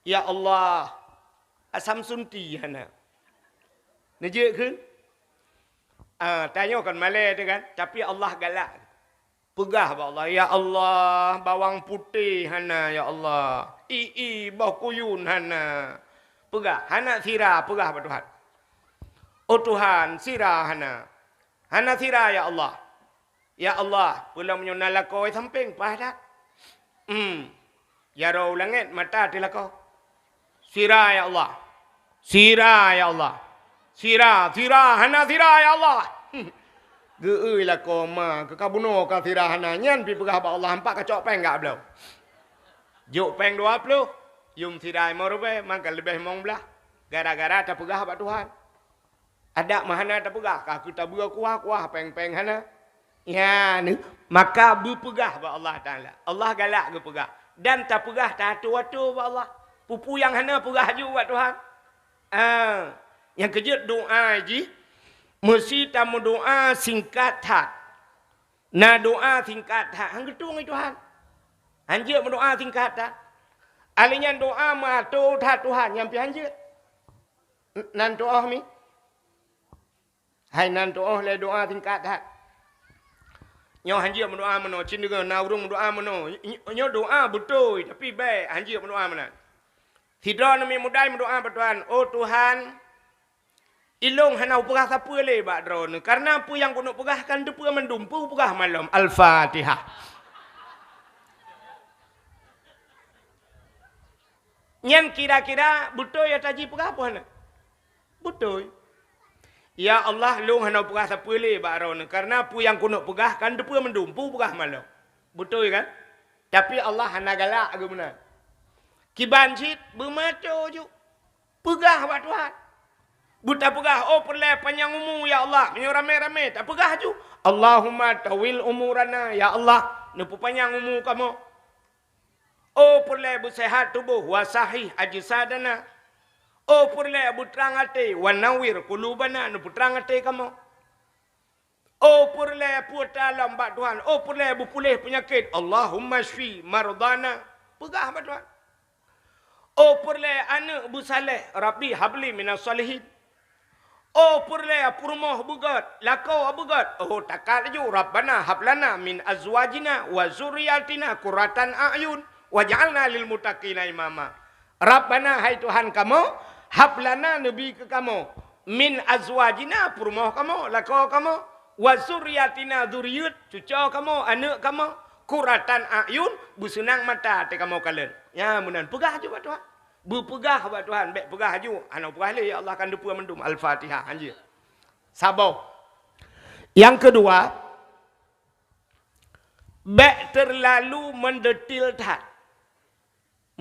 Ya Allah. Asam sunti hana. Nejit ke? Tanya kan malaya tu kan. Tapi Allah galak. Pegah ba Allah. Ya Allah, bawang putih hana ya Allah. Bawang kuyun hana. Pegah. Hana sirah pegah ba Tuhan. Oh Tuhan, sirah hana. Hana sirah ya Allah. Ya Allah, pulang menyuna lakau samping padak. Ya roh langit mata di lakau. Sirah ya Allah. Sirah ya Allah. Sirah, hana sirah ya Allah. Geui lah koma ke kabuno ka sirahana nyan pi pegah ba Allah hampak kacok peng gak belau. Juk peng 20 yum sirai mo rupe mangka lebih mong belah. Gara-gara ta pegah ba Tuhan. Ada mahana ta pegah ka kita bua kuah peng-peng hana. Ya ni maka berpegah ba Allah Taala. Allah galak ke pegah dan ta pegah ta atu-atu ba Allah. Pupu yang hana pegah ju ba Tuhan. Yang kejut doa ji mesti tamu doa singkat tak. Na doa singkat tak. Hang getung itu Tuhan. Hanjir berdoa singkat tak. Alinya doa matu tak Tuhan. Yang pi hanjir. Nan doa mi. Hai nan doa le doa singkat tak. Nyo hanjir berdoa mano. Cin dengan naurung berdoa mano. Nyo doa betul. Tapi baik hanjir berdoa mana. Tidak nami mudai berdoa Tuhan. Oh Tuhan. Ilong hanau pegah siapa le bak drone. Karena apa yang kuno pegahkan tu pegah mendumpu pegah malam. Al-Fatihah. Nyan kira-kira betul ya taji pegah apa hana? Betul. Ya Allah long hanau pegah siapa le bak drone. Karena apa yang kuno pegahkan tu pegah mendumpu pegah malam. Betul kan? Tapi Allah hana galak ke benar. Kibancit bermaco ju. Pegah bak Tuhan. Buta pegah, oh perle panjang umur ya Allah. Menyo rame-rame, tak pegah ju. Allahumma tawil umurana ya Allah. Nupu panjang umur kamu. Oh perle bersehat tubuh, wasahih ajsadana. Oh perle berterang hati, wanawir kulubana, nupu terang hati kamu. Oh perle puta lambat Tuhan. Oh perle berpulih penyakit. Allahumma shfi mardana. Pegah ba Tuhan. Oh perle anak bersaleh, Rabbi habli minas salihin. Oh perle purmoh bugat, lakau bugat. Oh takal ju Rabbana hablana min azwajina wa zurriyatina qurratan a'yun waj'alna lil muttaqina imama. Rabbana hai Tuhan kamu, hablana nabi ke kamu min azwajina purmoh kamu, lakau kamu wa zurriyatina dzurriyyat cucu kamu, anak kamu qurratan a'yun busenang mata te kamu kalen. Ya munan pegah ju Tuhan. Berpegah buat Tuhan. Baik pegah ju. Anak pegah le ya Allah akan dupa mendum. Al-Fatihah. Anjir. Sabar. Yang kedua. Baik terlalu mendetil tak.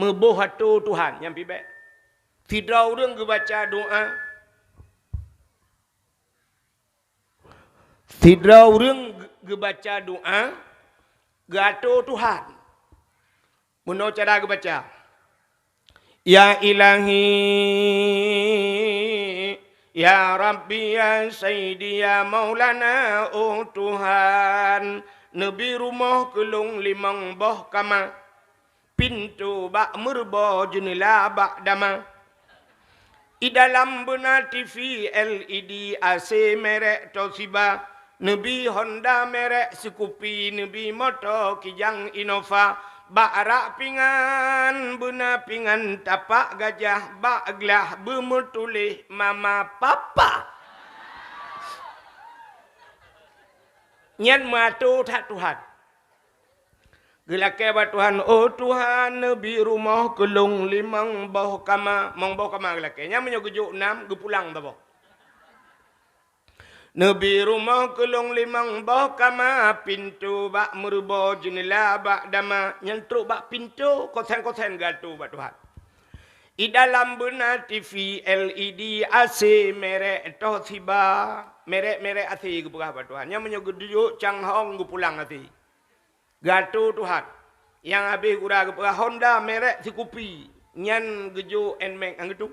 Meboh hatu Tuhan. Yang pi baik. Tidak orang ke baca doa. Tidak orang ke baca doa. Gato Tuhan. Menurut cara ke baca. Ya ilahi, ya Rabbi, ya Sayyidi, ya Maulana, oh Tuhan. Nabi rumah kelung limang boh kama. Pintu bak merboh jendela bak dama. I dalam benar TV LED AC merek Toshiba. Nabi Honda merek Scoopy. Nabi motor Kijang Innova. Bak rak pingan, bena pingan tapak gajah, bak gelah bermetulih mama papa. Nyan matu tak Tuhan. Gelakai ba Tuhan, oh Tuhan, Nabi rumah kelung limang bau kama, mong bau kama gelakai. Nyan menyogujuk 6, gepulang tabo. Nabi rumah kelong limang bau kama pintu bak merubah jendela bak dama nyentruk bak pintu kosen-kosen gatu bak Tuhan. I dalam benar TV LED AC merek Toshiba merek AC ke berapa Tuhan. Yang menyugut duduk Changhong ke pulang hati. Gato Tuhan. Yang habis gura ke Honda merek si kopi. Nyan gejo Nmax ang gitu.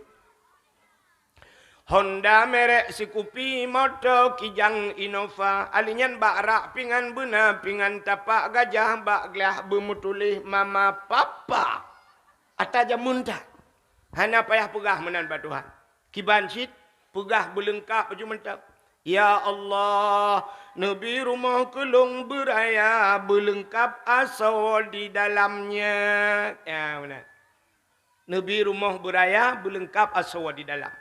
Honda merek si kopi motor kijang Innova. Alinyan bak rak pingan bena pingan tapak gajah bak gelah bermutulih mama papa. Ataja muntah. Hana payah pegah menan ba Tuhan. Kiban sit pegah belengkap baju mentap. Ya Allah, Nabi rumah kelong beraya belengkap asal di dalamnya. Ya benar. Nabi rumah beraya belengkap asal di dalam.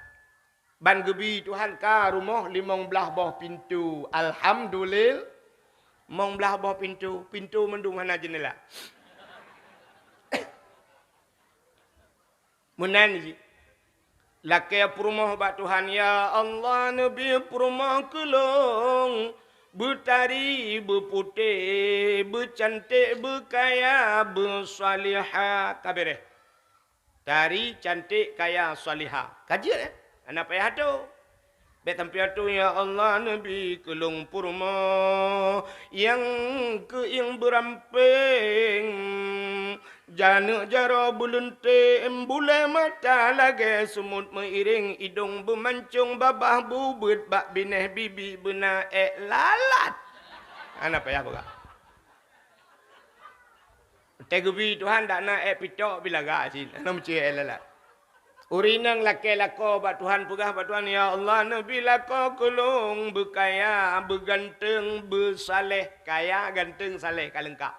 Ban gebi Tuhan ka rumah 15 bawah pintu. Alhamdulillah. Mong belah bawah pintu. Pintu mendung hana jendela. Munan ji. Laki perumah bak Tuhan. Ya Allah Nabi perumah kelong. Bertari, berputih, bercantik, berkaya, bersalihah. Kabireh. Tari, cantik, kaya, salihah. Kaji anak payah tu. Betampiah tu ya Allah Nabi kelong purma yang keing beramping jana jara bulentim bule mata lagi semut meiring hidung bermancung babah bubut bak bineh bibi bena lalat. Anak payah buka. Tegubi Tuhan tak nak pitok bila gak sin. Anak mesti lalat. Urinang laki lako bat Tuhan pegah bat Tuhan. Ya Allah Nabi lako kelong berkaya, berganteng, bersaleh. Kaya, ganteng, saleh, kalengkap.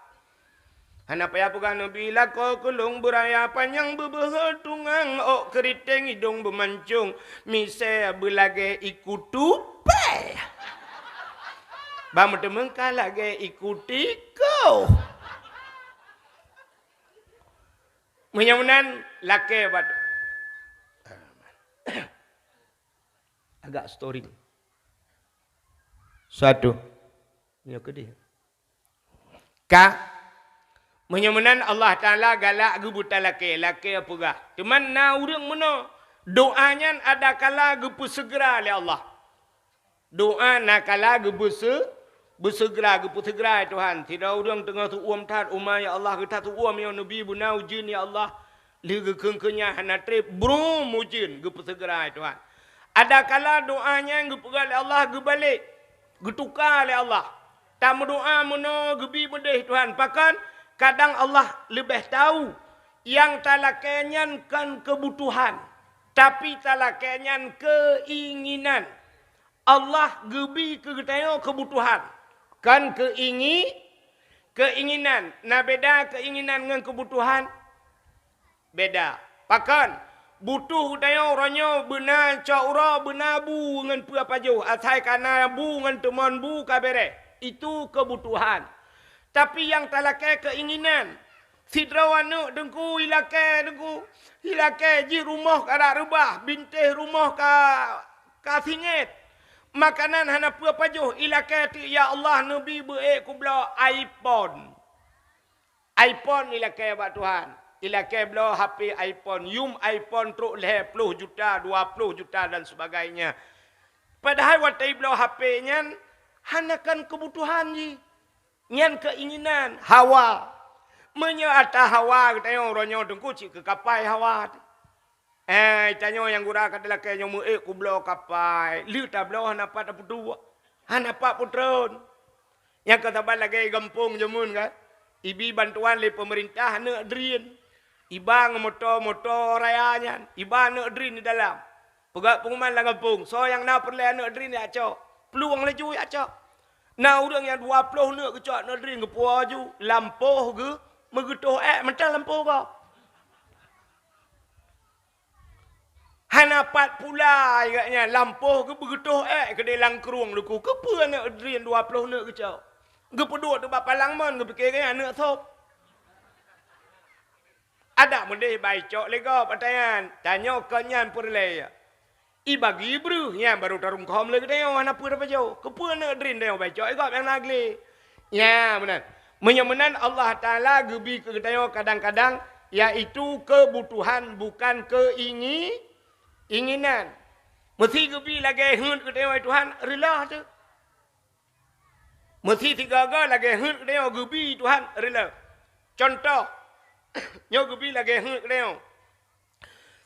Hana payah pegah Nabi lako kelong beraya panjang berbehetungang. Ok keriting hidung bermancung. Misal berlagay ikutupai. Bang temengkah lagi ikuti kau. Menyamunan laki bat agak story. Satu. Ya ke dia. Ka menyamunan Allah Taala galak gebuta laki apa gah. Teman na urang meno doanya ada kala gepu segera oleh Allah. Doa nak kala gepu bersegera gepu segera Tuhan. Tidak urang tengah tu tat umma ya Allah kita tu ya Nabi buna ujin ya Allah. Liga kengkenya hana trip bro mujin gepu segera Tuhan. Ada kala doanya yang gepegal Allah gebalik. Getukar oleh Allah. Tak berdoa meno gebi bedeh Tuhan. Pakan kadang Allah lebih tahu yang talakenyan kan kebutuhan. Tapi talakenyan keinginan. Allah gebi kegetayo kebutuhan. Kan keinginan. Nah beda keinginan dengan kebutuhan. Beda. Pakan butuh dayo orangnya benar caura benar bu dengan apa jauh asai kana bu dengan teman bu kabere itu kebutuhan. Tapi yang talakai keinginan sidrawana dengku hilake ji rumah kada rebah bintih rumah ka singit makanan hana apa jauh ilake ti ya Allah nabi beek kubla iPhone ilake ba Tuhan. Ilakai belah HP iPhone, iPhone truk leh 10 juta, 20 juta dan sebagainya. Padahal waktu belah HP-nya, hanakan kebutuhan je. Nyan keinginan, hawa. Menyata hawa, kita yang orangnya dengku cik ke kapai hawa. Tanya yang gura kata lah kayaknya ku belah kapai. Lihat tak belah hanapat apa dua. Hanapat putron. Yang kata lagi gampung jemun kan. Ibi bantuan le pemerintah nak drin. Ibang motor rayanya. Iba nak drin di dalam. Pegak pengumuman lah kampung. So yang nak perlu nak drin ya cok. Peluang leju ya cok. Nah orang yang 20 nak ke cok nak drin ke puas ju. Lampuh ke. Megetuh macam lampuh kau. Hanapat pula agaknya. Lampuh ke begetuh ke dalam kerung luku. Kepa nak drin 20 nak ke cok. Gepeduk tu bapa langman gepikir kan anak sop. Ada mendeh baik cok lega patayan. Tanya kenyan perle. I bagi bru nya baru tarung kom le dia ana pur apa jauh. Kepa nak drin dia baik cok igap yang nagli. Ya benar. Menyemenan Allah Taala gebi ke dia kadang-kadang yaitu kebutuhan bukan keinginan. Mesti gebi lagi hun ke dia Tuhan rela tu. Mesti tiga lagi hut dia gubi Tuhan rela. Contoh, nyo gubi lagi hut dia.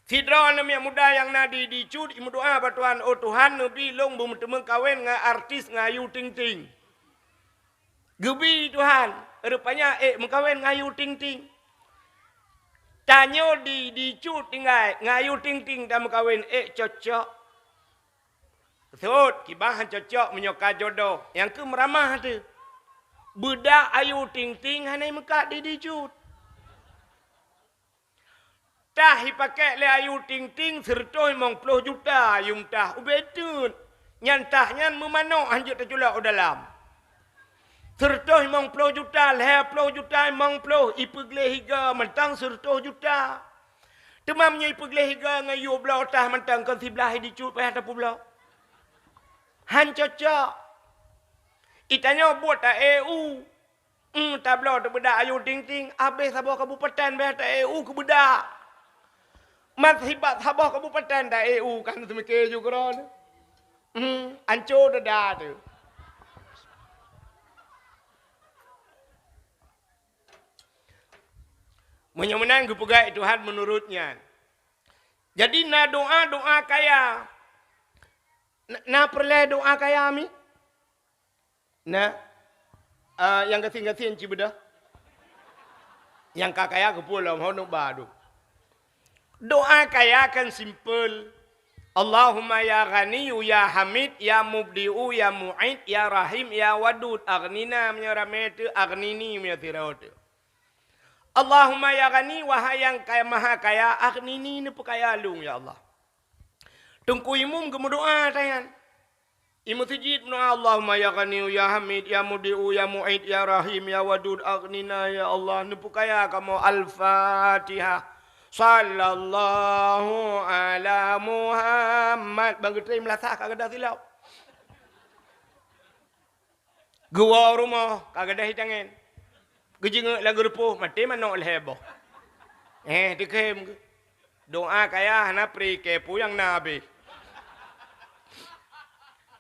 Sidra nama muda yang nadi dicut imu doa ba Tuhan, oh Tuhan nabi long bum temu kawin nga artis ngayu ting ting. Gubi Tuhan, rupanya mengkawin ngayu ting ting. Tanyo dicut tinggal ngayu ting ting dah mengkawin cocok. Betul, kibahan cocok menyoka jodoh. Yang ke meramah tu. Budak ayu ting-ting hanai mekat di dicut. Tah pakai le ayu ting-ting serta 50 juta yung tah. Ubetun. Nyantah nyan memanok hanjut terculak dalam. Serta 50 juta, 50 juta, 50 ipegle higa mentang serta juta. Temamnya ipegle higa ngayu belau tah mentang kan sebelah dicut payah tapu belau. Han cocok. Itanya buat tak EU. Tablo tu bedak ayu ting-ting. Habis Sabah Kabupaten bedak tak EU ke bedak. Mat hibat Sabah Kabupaten tak EU kan semikir juga. Ancur dah tu. Menyemenang ke pegai Tuhan menurutnya. Jadi na doa kaya. Na perle doa kaya mi? Na yang kasing-kasing cibeda. Yang kakaya ke pulau mau nak badu. Doa kaya kan simple. Allahumma ya Ghaniyu ya Hamid ya Mubdi'u ya Mu'id ya Rahim ya Wadud aghnina menyarametu aghnini menyatiraut. Allahumma ya Ghani wahai yang kaya maha kaya aghnini ni pekaya lung ya Allah. Tungku imum ke doa tayan. Imu sujud doa Allahumma ya Ghani ya Hamid ya Mudiu ya Mu'id ya Rahim ya Wadud aghnina ya Allah ni kaya kamu Al-Fatihah. Sallallahu ala Muhammad. Bagi terima melasak kagak dah silap. Gua rumah kagak dah hitangin. Gejengak lagu repuh mati mana leheboh. Dikem doa kaya hana pri kepu yang nabi.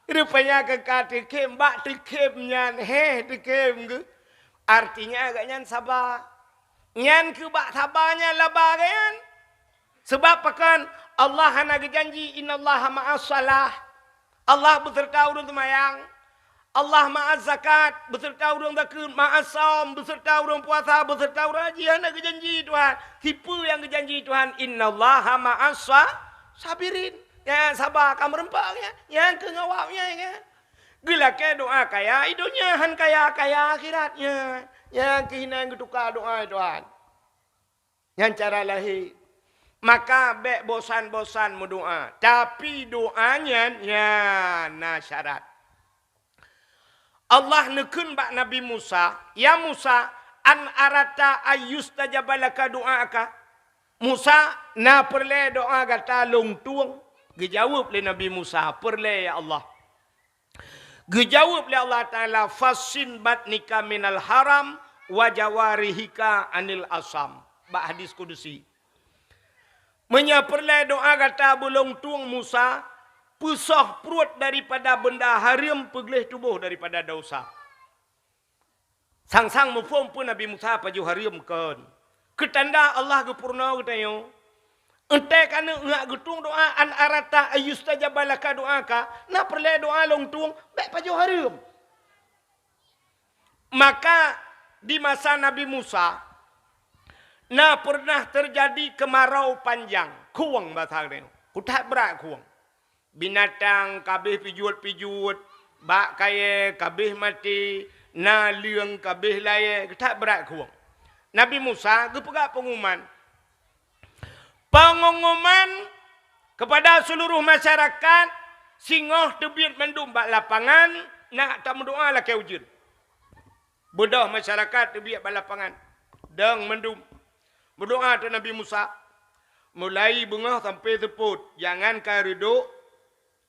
Rupanya kekat dikem bak dikem nyan dikem ke. Artinya agak nyan sabar. Nyan ke bak sabarnya labah kan. Sebab pakan Allah hana janji innallaha ma'as salah. Allah beserta urun semayang. Allah ma'az zakat, beserta urang zakat, ma'az saum, beserta urang puasa, beserta urang haji. Hana kejanji Tuhan. Tipu yang kejanji Tuhan. Innallaha ma'az sabirin. Ya sabar kamu rempaknya. Yang ke ngawaknya ya. Gila ke doa kaya, idonya han kaya akhiratnya. Yang kehinaan ketukar doa Tuhan. Yang cara lahir. Maka bek bosan-bosan berdoa. Tapi doanya ya syarat. Allah nekun bak Nabi Musa, ya Musa, an arata ayustajabalaka doaka. Musa na perle doa kata long tuang. Gejawab le Nabi Musa, perle ya Allah. Gejawab le Allah Taala, fasin batnika minal haram wa jawarihika anil asam. Bak hadis kudusi. Menya perle doa kata belong tuang Musa. Pusah perut daripada benda haram, pegelih tubuh daripada dosa. Sang-sang mufum pun Nabi Musa paju haram kan. Ketanda Allah kepurna katayo. Ente kana ngak getung doa an arata ayustajabalaka doaka. Na perle doa long tung bek paju haram. Maka di masa Nabi Musa na pernah terjadi kemarau panjang. Kuang bahasa dia. Kutak berat kuang. Binatang kabeh pijut-pijut, bak kaya kabeh mati, na liang kabeh laya, tak berat kuang. Nabi Musa kepegak pengumuman. Pengumuman kepada seluruh masyarakat, singoh tebit mendum bak lapangan, nak tak mendoa lah ke ujud. Bodoh masyarakat tebit bak lapangan. Deng mendum. Berdoa tu Nabi Musa. Mulai bengah sampai teput. Jangankan reduk.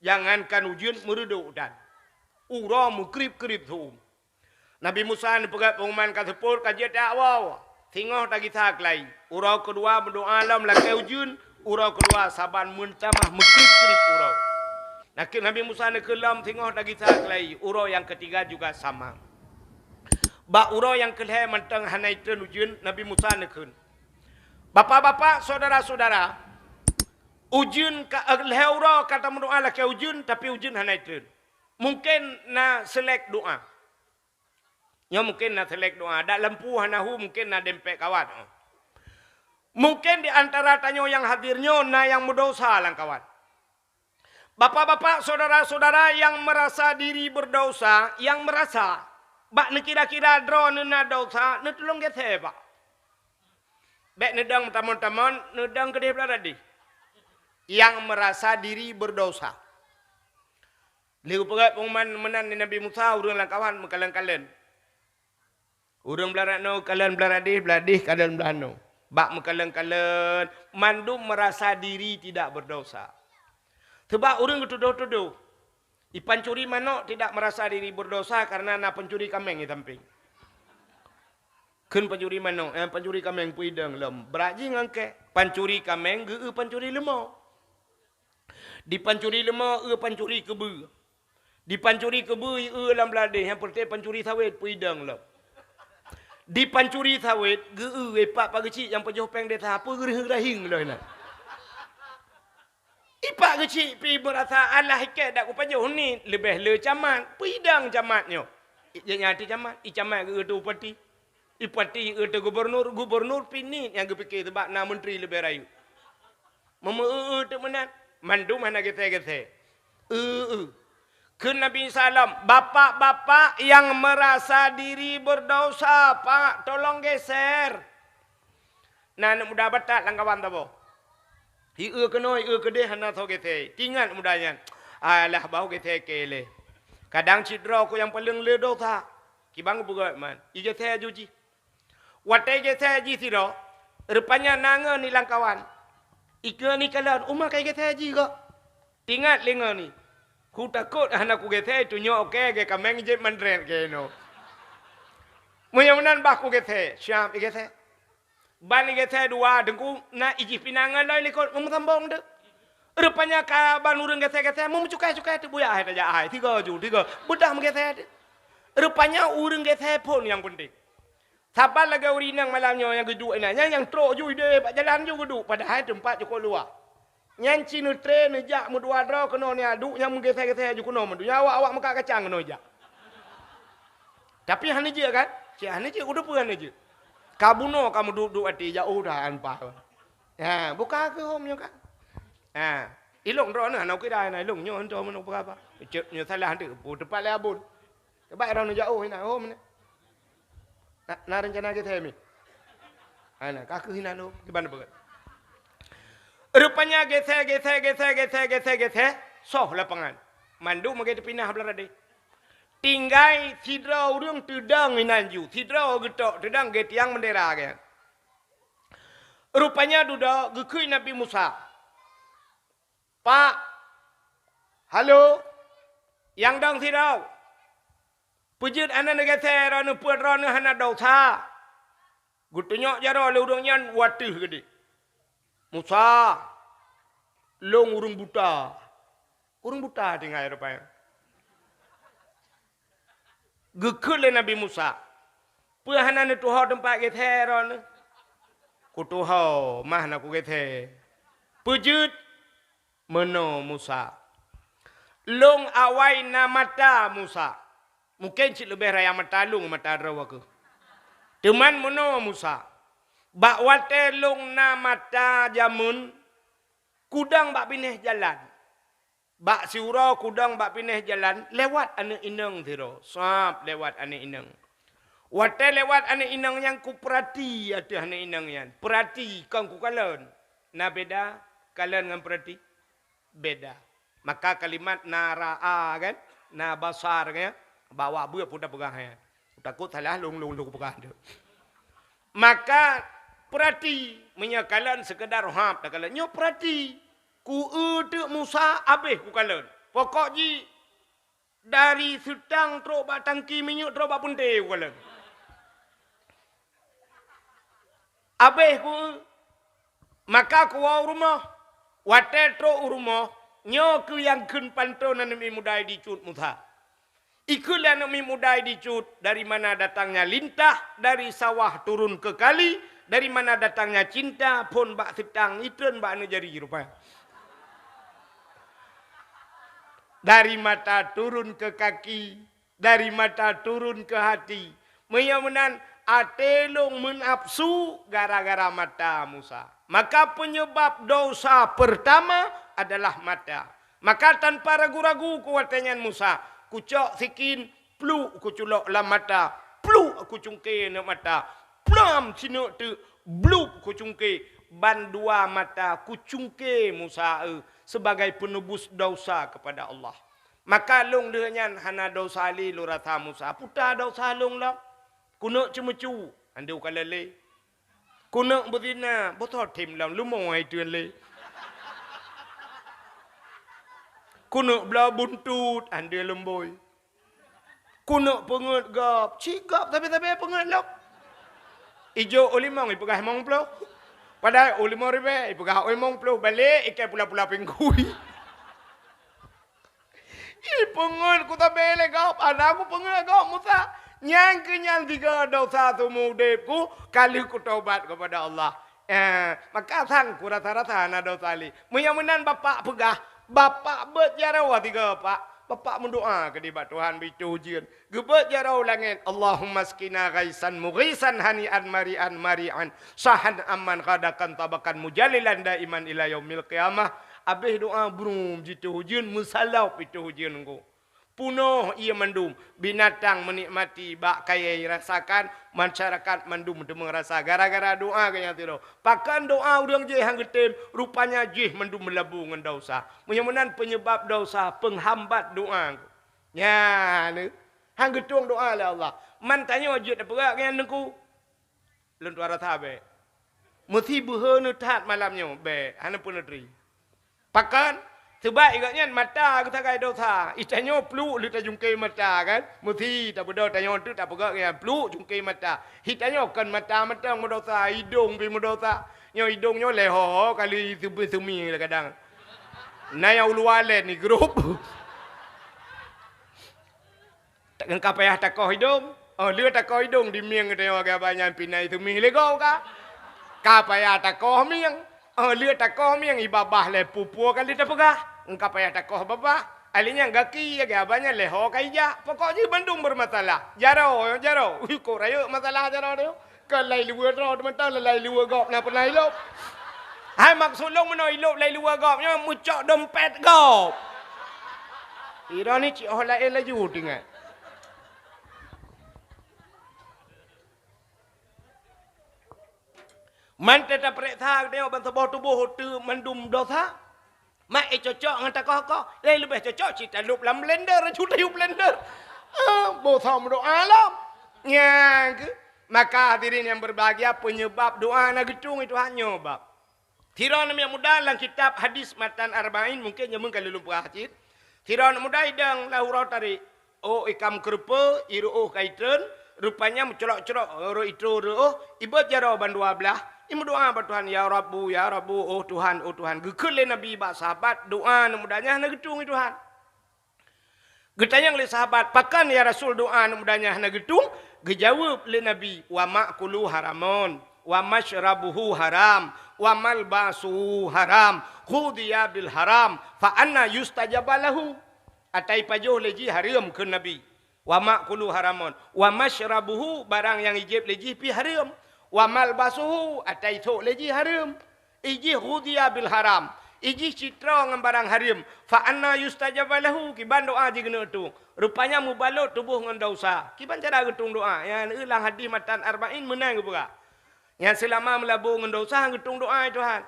Jangankan ujian mereduk dan urah mukrib-krib tu. Nabi Musa ni pegat pengumuman kasepul kajian dakwah. Tengok tak kita kelai. Urah kedua berdoa alam lakai ujian. Urah kedua saban mentamah mukrib-krib urah. Nabi Musa ni kelam tengok tak kita kelai. Urah yang ketiga juga sama. Ba uro yang kelhe mentang hanai tren ujun Nabi Musa nekun. Bapak-bapak, saudara-saudara, ujun kelhe uro kata mendoa lah ke ujun tapi ujun hanai tren. Mungkin na selek doa. Ya mungkin na selek doa. Dak lempu hanahu mungkin na dempek kawat. Mungkin di antara tanyo yang hadirnya na yang berdosa lang kawan. Bapak-bapak, saudara-saudara yang merasa diri berdosa, yang merasa bak ne kira-kira drone na dosa, ne tolong gethe pak. Bek nedang teman-teman, nedang kedeh tadi. Yang merasa diri berdosa. Liu pegat pengumuman menan Nabi Musa urang lang kawan mekalan-kalan. Urang belarano kalan beladih kalan belano. Bak mekalan-kalan, mandum merasa diri tidak berdosa. Sebab urang tuduh-tuduh. Pancuri manok tidak merasa diri berdosa karena na pencuri kameng di tamping. Kun pencuri manok, pencuri kameng puidang lem. Beraji ngangke, pencuri kameng ge pencuri lemau. Di pencuri lemau pencuri kebu. Di pencuri kebu lam beladih yang pertama pencuri sawit puidang lem. Di pencuri sawit ge epak pagecik yang pejoh peng desa apa gerih-gerahing loh na. Ipak kecil pi berasa Allah ikat dak ku pajuh ni lebih le camat pidang camatnya. Dia nyati camat, camat ke tu upati. Upati ke gubernur pini yang gepikir sebab na menteri lebih rayu. Mama tu menan mandu mana gete-gete. Ke Nabi Sallam, bapak-bapak yang merasa diri berdosa, Pak, tolong geser. Nah, mudah batat langkawan tabo. Iu kenoi kedeh hana tho gethe. Tingan mudanya. Alah bau gethe kele. Kadang cidra ko yang paling le dosa. Kibang bugat man. I gethe juji. Watai gethe ji siro. Rupanya nanga ni langkawan. Ika ni kalan umah kai gethe ji ko. Tingat lenga ni. Ku takut anak ku gethe tu nyo ke kameng je mandren ke no. Muyamunan bah ku gethe. Syam i gethe. Bani gethe dua dengku na iji pinangan loy likot sambong de. Rupanya ka ban urang gethe mum cukai-cukai tu buya ai aja ai tiga. Budah gethe. Rupanya urang gethe pun yang penting. Sabar lagi urinang malamnya yang geduk ina yang trok ju de pak jalan ju geduk padahal tempat cukup luar. Yang cinu train jak mu dua draw kena ni aduk yang gethe ju kuno mendu. Awak meka kacang kena jak. Tapi hani je kan? Cik hani je udah puan je. Kabuno kamu duduk ati jauh dah anpa. Ha, buka ke homnya kan. Ha, ilong ro na nau kidai na ilong nyo ento meno apa. Cek nyo salah de pu tepat le abun. Baik ro jauh ina hom ni. Na rencana kita mi. Ana kaku hina lo gimana begat. Rupanya gethe soh lapangan. Mandu mage pinah belar ade. Tinggai sidra urang tudang inanju. Sidra getok tudang get yang bendera ke. Rupanya duda gekui Nabi Musa. Pak. Halo. Yang dang sidra. Pujud anak negara ranu puat ranu hana dosa. Gutunya jaro le urang nyan watih gede. Musa. Long urang buta. Urang buta tinggal rupanya. Gekul Nabi Musa. Puhanan itu hau tempat gethe ron. Kutu hau mah nak gethe. Pujud meno Musa. Long awai na mata Musa. Mungkin cik lebih raya mata long mata rawa ke. Teman meno Musa. Bak wate long na mata jamun. Kudang bak pineh jalan. Bak siura kudang bak pineh jalan lewat ane inang thiro. Sap lewat ane inang. Wate lewat ane inang yang ku perhati ada ane inang yang. Perhati kang ku kalan. Na beda kalan dengan perhati beda. Maka kalimat na ra'a kan, na basar kan, bawa buat pun dah pegang ya. Takut salah long pegang tu. Maka perhati menyakalan sekedar hap tak kalan. Nyo perhati. Ku tu Musa habis ku kalan. Pokok ji dari sutang trok bak tangki minyak trok bak punte ku kalan. Habis ku maka ku wau rumah. Wate trok rumah nyo ku yang kun pantau nan mi mudai di cut Musa. Ikulah nak mudai dicut. Dari mana datangnya lintah, dari sawah turun ke kali, dari mana datangnya cinta, pun bak setang itun bak anu jari rupanya. Dari mata turun ke kaki, dari mata turun ke hati. Menyamanan atelong menafsu gara-gara mata Musa. Maka penyebab dosa pertama adalah mata. Maka tanpa ragu-ragu kuatnya Musa, kucok sikin, pluk kuculok lah mata, pluk aku cungke nak mata, plam sinuk tu, blup kucungke, ban dua mata kucungke Musa sebagai penebus dosa kepada Allah. Maka long dengan hana dosa li lurata Musa, puta dosa long lah. Kuno cemucu, anda ukalale. Kuno betina, botol tim lam lumoy tuan le. Kuno belah buntut, anda lemboy. Kuno pengut gap, cigap tapi pengut lok. Ijo olimong ipegah mong plo. Padahal olimong ribe ipegah olimong plo balik ikai pula-pula penggui. Pengut ku tabe le gap, anakku pengut gap Musa. Yang kenyang tiga dosa semudepku kali ku taubat kepada Allah. Maka sang ku rata-rata na dosa li. Mudah-mudahan bapak pegah, bapak berjarau tiga pak. Bapak mendoa ke dibat Tuhan bitu ujian. Gebet jarau langit. Allahumma skina ghaisan mughisan hani'an mari'an mari'an. Sahan aman qadakan tabakan mujalilan daiman ila yaumil qiyamah. Habis doa brum jitu ujian musalau pitu ujian ku. Punuh ia mendum. Binatang menikmati bak kaya rasakan. Masyarakat mendum demeng rasa. Gara-gara doa kaya tu. Pakan doa urang je hang getem. Rupanya je mendum melabu dengan dosa. Mudah-mudahan penyebab dosa. Penghambat doa. Ya. Hang getung doa lah Allah. Man tanya wajud apa gerak kaya nengku. Lentuara tabe. Mesti berhenu tahat malamnya. Be. Hana pun negeri. Pakan. Sebab ikatnya mata kita kaya dosa. Itanya peluk kita jungkai mata kan. Mesti tak berdoa tanya tu tak pegang kan. Peluk jungkai mata. Hitanya kan mata-mata mendosa. Hidung pergi mendosa. Yang hidungnya leho kali sumi kadang. Nah yang ulu walen ni grup. Takkan kau payah takoh hidung. Oh dia takoh hidung di miang kita yang agak banyak pinai sumi lego ka. Kau payah takoh miang. Oh dia takoh miang ibabah le pupu kali tak pegah. Engkau payah takoh bapa. Alinya gaki ya banyak leho kaija. Pokoknya Bandung bermasalah. Jaro. Kau raya masalah jaro dia. Kalai luar ro teman-teman lai luar gop na penai lop. Hai maksud long menoi lop lai luar gopnya mucok dompet gop. Ira ni cik oh lai laju dengar. Man tetap periksa dia bantu tubuh tu mendum dosa. Mak cocok dengan takoh-takoh. Lain lebih cocok cerita lup dalam blender. Cuta you blender. Bosa berdoa lah. Ya. Maka hadirin yang berbahagia. Penyebab doa nak getung itu hanya bab. Tiraan yang mudah dalam kitab hadis matan arba'in. Mungkin jaman kalau lupa hati. Tiraan mudah hidang lahurau tarik. Oh ikam kerpa. Iru'uh kaitan. Rupanya mencolok-colok. Ro itu ru'uh. Ibat jarau bandua belah. Ibu doa pada Tuhan, ya Rabbu, oh Tuhan. Gekele Nabi bak sahabat, doa mudahnya hana getung Tuhan. Getanya oleh sahabat, pakan ya Rasul doa mudahnya hana getung. Gejawab oleh Nabi, wa ma'kulu haramun, wa mashrabuhu haram, wa malbasuhu haram, khudiya bil haram, fa anna yustajabalahu. Atai pajoh leji haram ke Nabi. Wa ma'kulu haramun, wa mashrabuhu barang yang ijib leji pi haram. Wa malbasuhu atai tok leji haram. Iji khudiya bil haram. Iji citra dengan barang haram. Fa anna yustajabalahu kiban doa je kena tu. Rupanya mubalut tubuh dengan dosa. Kiban cara getung doa. Yang ulang hadis matan arba'in menang ke pula. Yang selama melabur dengan dosa getung doa Tuhan.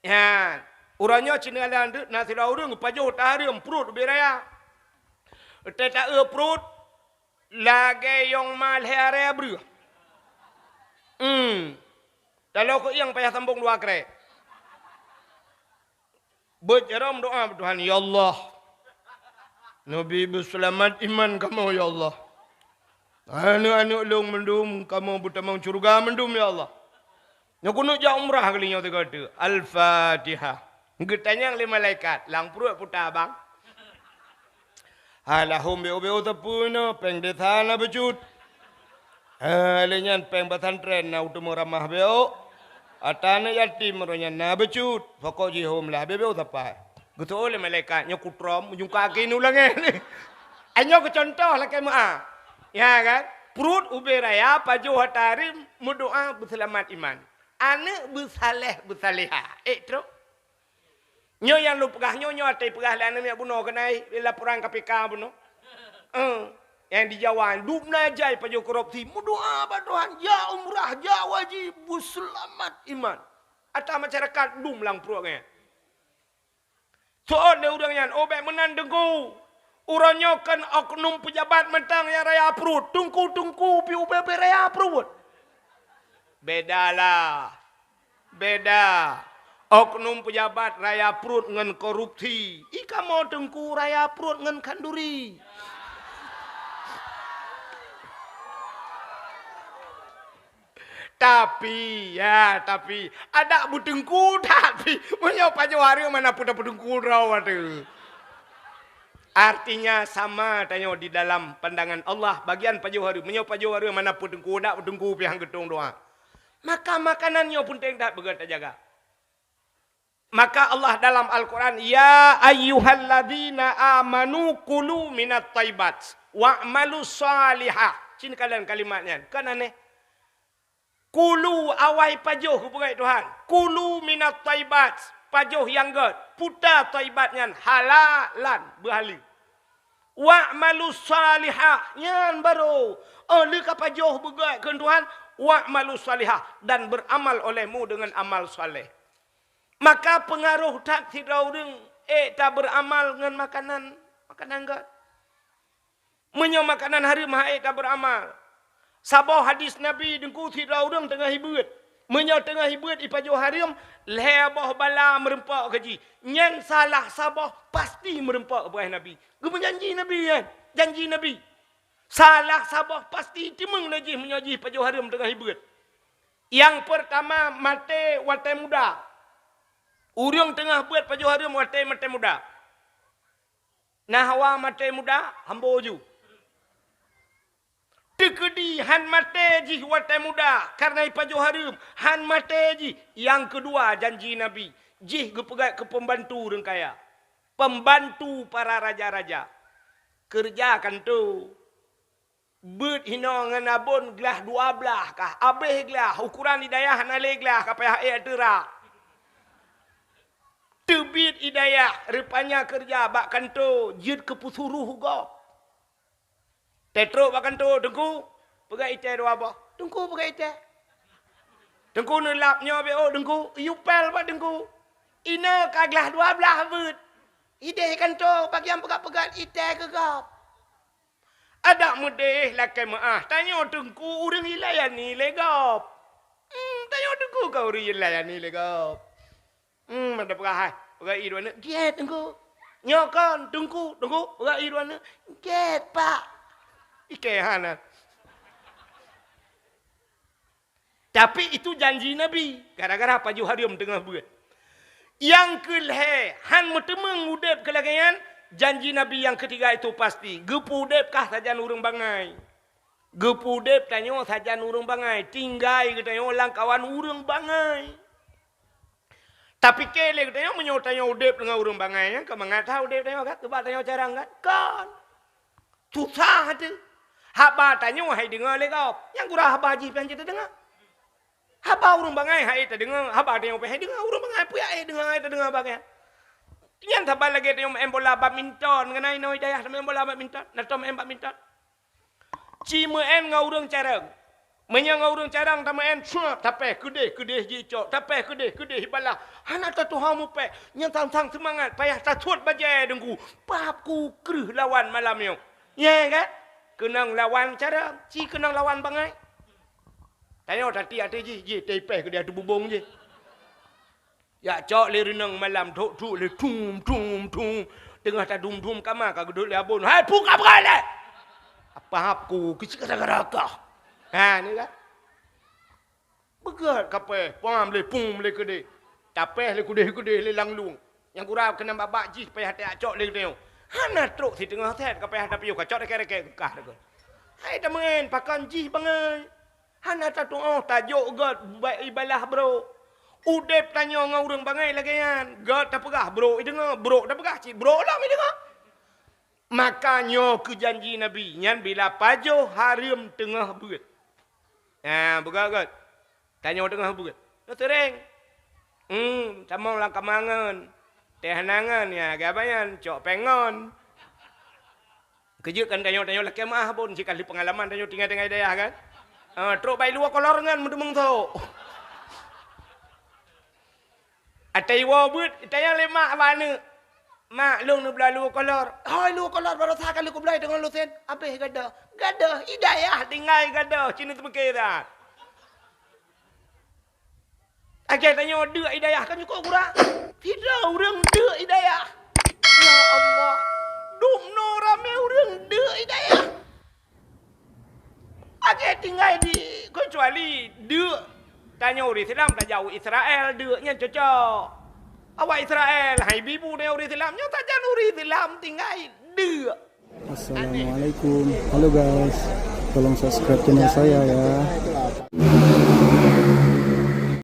Ya. Urangnya cina lan na sila urang pajoh ta haram perut beraya. Tak perut lagi yang mal hari bru. Kalau kau yang payah sambung dua kere. Berjaram doa Tuhan, ya Allah. Nabi berselamat iman kamu ya Allah. Anak-anak long mendum kamu bertamang curga mendum ya Allah. Yang kuno jah umrah kalinya tiga tu. Al-Fatihah. Getanya oleh malaikat, lang perut putar bang. Halahum beo-beo tepu no, peng desa na becut. Lenyan peng batan tren na utama ramah beo. Atana yatim ronya na becut. Pokok jihom lah beo tepai. Betul malaikatnya kutrom ujung kaki ni ulang ni. Anyo ke contoh lah kamu Ya kan? Perut ube raya paju hatari berdoa berselamat iman. Anak bersaleh bersalihah. Terus. Nyo yang lu pegah nyo atai pegah lah anak bunuh kenai laporan KPK bunuh. Yang di Jawa duk najai paju korupsi berdoa Tuhan ya umrah ya wajib berselamat iman. Atau masyarakat dum lang perutnya. Soal dia orangnya obek menan dengku. Urangnya kan oknum pejabat mentang yang raya perut. Tungku pi ubebe raya perut. Bedalah. Beda. Oknum pejabat raya perut ngan korupsi. Ika mau tengku raya perut ngan kanduri. Tapi ada butengku tapi menyau paju hari mana pun dapat tengku raw ada. Artinya sama tanya di dalam pandangan Allah bagian paju hari menyau paju hari mana pun tengku dak tengku pihang gedung doa. Maka makanannya pun tak begitu jaga. Maka Allah dalam Al-Quran, ya ayyuhalladzina amanu kulu minat taibat wa'malu salihah. Cina kalian kalimatnya. Kan aneh. Kulu awai pajuh kepada Tuhan. Kulu minat taibat. Pajuh yang ged. Puta taibatnya halalan berhali. Wa'malu salihah. Yang baru. Lika pajuh begai ke Tuhan. Wa'malu salihah. Dan beramal olehmu dengan amal salih. Maka pengaruh tak tidak orang tak beramal dengan makanan enggak. Menyo makanan hari mah tak beramal. Sabah hadis Nabi dengku tidak orang tengah hibut. Menyo tengah hibut ipaju harium lebah bala merempak gaji. Yang salah sabah pasti merempak kepada Nabi. Gua janji Nabi kan? Janji Nabi. Salah sabah pasti timung lagi menyoji ipaju harium tengah hibut. Yang pertama mate watai muda. Urang tengah buat paju hari mate muda. Nahwa mate muda hamboju. Tekedi han mate ji wate muda karena paju hari han mate ji. Yang kedua janji Nabi, ji gepegat ke pembantu orang kaya. Pembantu para raja-raja. Kerjakan tu. Bet hino ngan abon gelah 12 kah? Abeh gelah ukuran hidayah nale gelah kapaya terak. Tebit hidayah, rupanya kerja bak kanto, jid kepusuruh go. Tetro bak kanto, dengku, pegai ite dua bah. Dengku pegai ite. Dengku nulapnya be dengku, yupel bak dengku. Ina kaglah 12 bet. Ide kanto bagian pegat-pegat ite kegap. Ada mudeh lakai maah, tanya dengku urang hilayani legap. Tanya dengku kau urang hilayani legap. Ada perahai. Pegai iruana. Get tengku. Nyokan. Tengku. Pegai iruana. Get pak. Ikehana. Tapi itu janji Nabi. Gara-gara paju harium tengah buat. Yang kelih. Han mutemeng udep kelagayan. Janji Nabi yang ketiga itu pasti. Gepu udep kah saja urang bangai. Gepu udep tanya saja urang bangai. Tinggai tanya lang kawan urang bangai. Tapi kele tanya menyotanya udep dengan urang bangainya, ke mengata udep tanya kan, coba tanya cara kan, kan. Susah tu. Haba tanya hai dengar legap. Yang kurang haba ji pian kita dengar. Haba urang bangai hai ta dengar, haba tanya hai dengar urang bangai puya dengar hai ta dengar bagai. Yang tabal lagi tanya main bola badminton, nganai noi dayah main bola badminton, nato main badminton. Cima en ngau urang carang. Menyang orang carang tamaen tapeh kedeh jicok tapeh kedeh hibalah anak tu hamu pe yang tang semangat payah tatut bajai dengku papku kreh lawan malam yo ya kan kenang lawan carang ci kenang lawan bangai tanya tati ate ji tepeh kedeh tu bubung je ya cok le renang malam tu le tum tengah ta dum kamar ka gedut le abon hai pu ka berale apa hapku kisi gara-gara kau. Ni kan. Begat kape, pam le pum le kede. Tapeh le kude le langlung. Yang kurang kena babak ji payah tak acok le tengok. Hana truk si tengah tet ka peh tapi yo ka cot reke-reke kah dah. Hai temen pakan jih bangai. Hana ta tu tajuk god ibalah bro. Udep tanya ngau urang bangai lagian. God tak pegah bro, dengar bro tak pegah cik bro lah mi dengar. Makanya ke janji Nabi nyan bila pajo harim tengah berat. Bukan god. Tanya tengah berat. No tereng. Sama lah kamangan. Teh hanangan ya, gabayan, cok pengon. Kerja kan tanya-tanya laki mah pun, jika di pengalaman tanya tinggal-tinggal daya kan. Truk bayi luar kolor kan, mendemung tu. Atai wabut, tanya lemak mana. Mak long nu belah luar kolor. Hai luar kolor baru sah kali ku belai dengan lu sen. Habis gada. Gada, hidayah tinggal gada. Cina tu berkira dah. Akhirnya tanya dek hidayah kan cukup kurang. Tidak orang dek hidayah. Ya Allah. Dumno ramai orang dek hidayah. Akhirnya tinggal di kecuali dek. Tanya orang Islam tak jauh Israel deknya cocok. Awak Israel hai bibu dengan orang Islamnya tak jauh orang Islam tinggal dek. Assalamualaikum. Halo guys, tolong subscribe channel saya ya.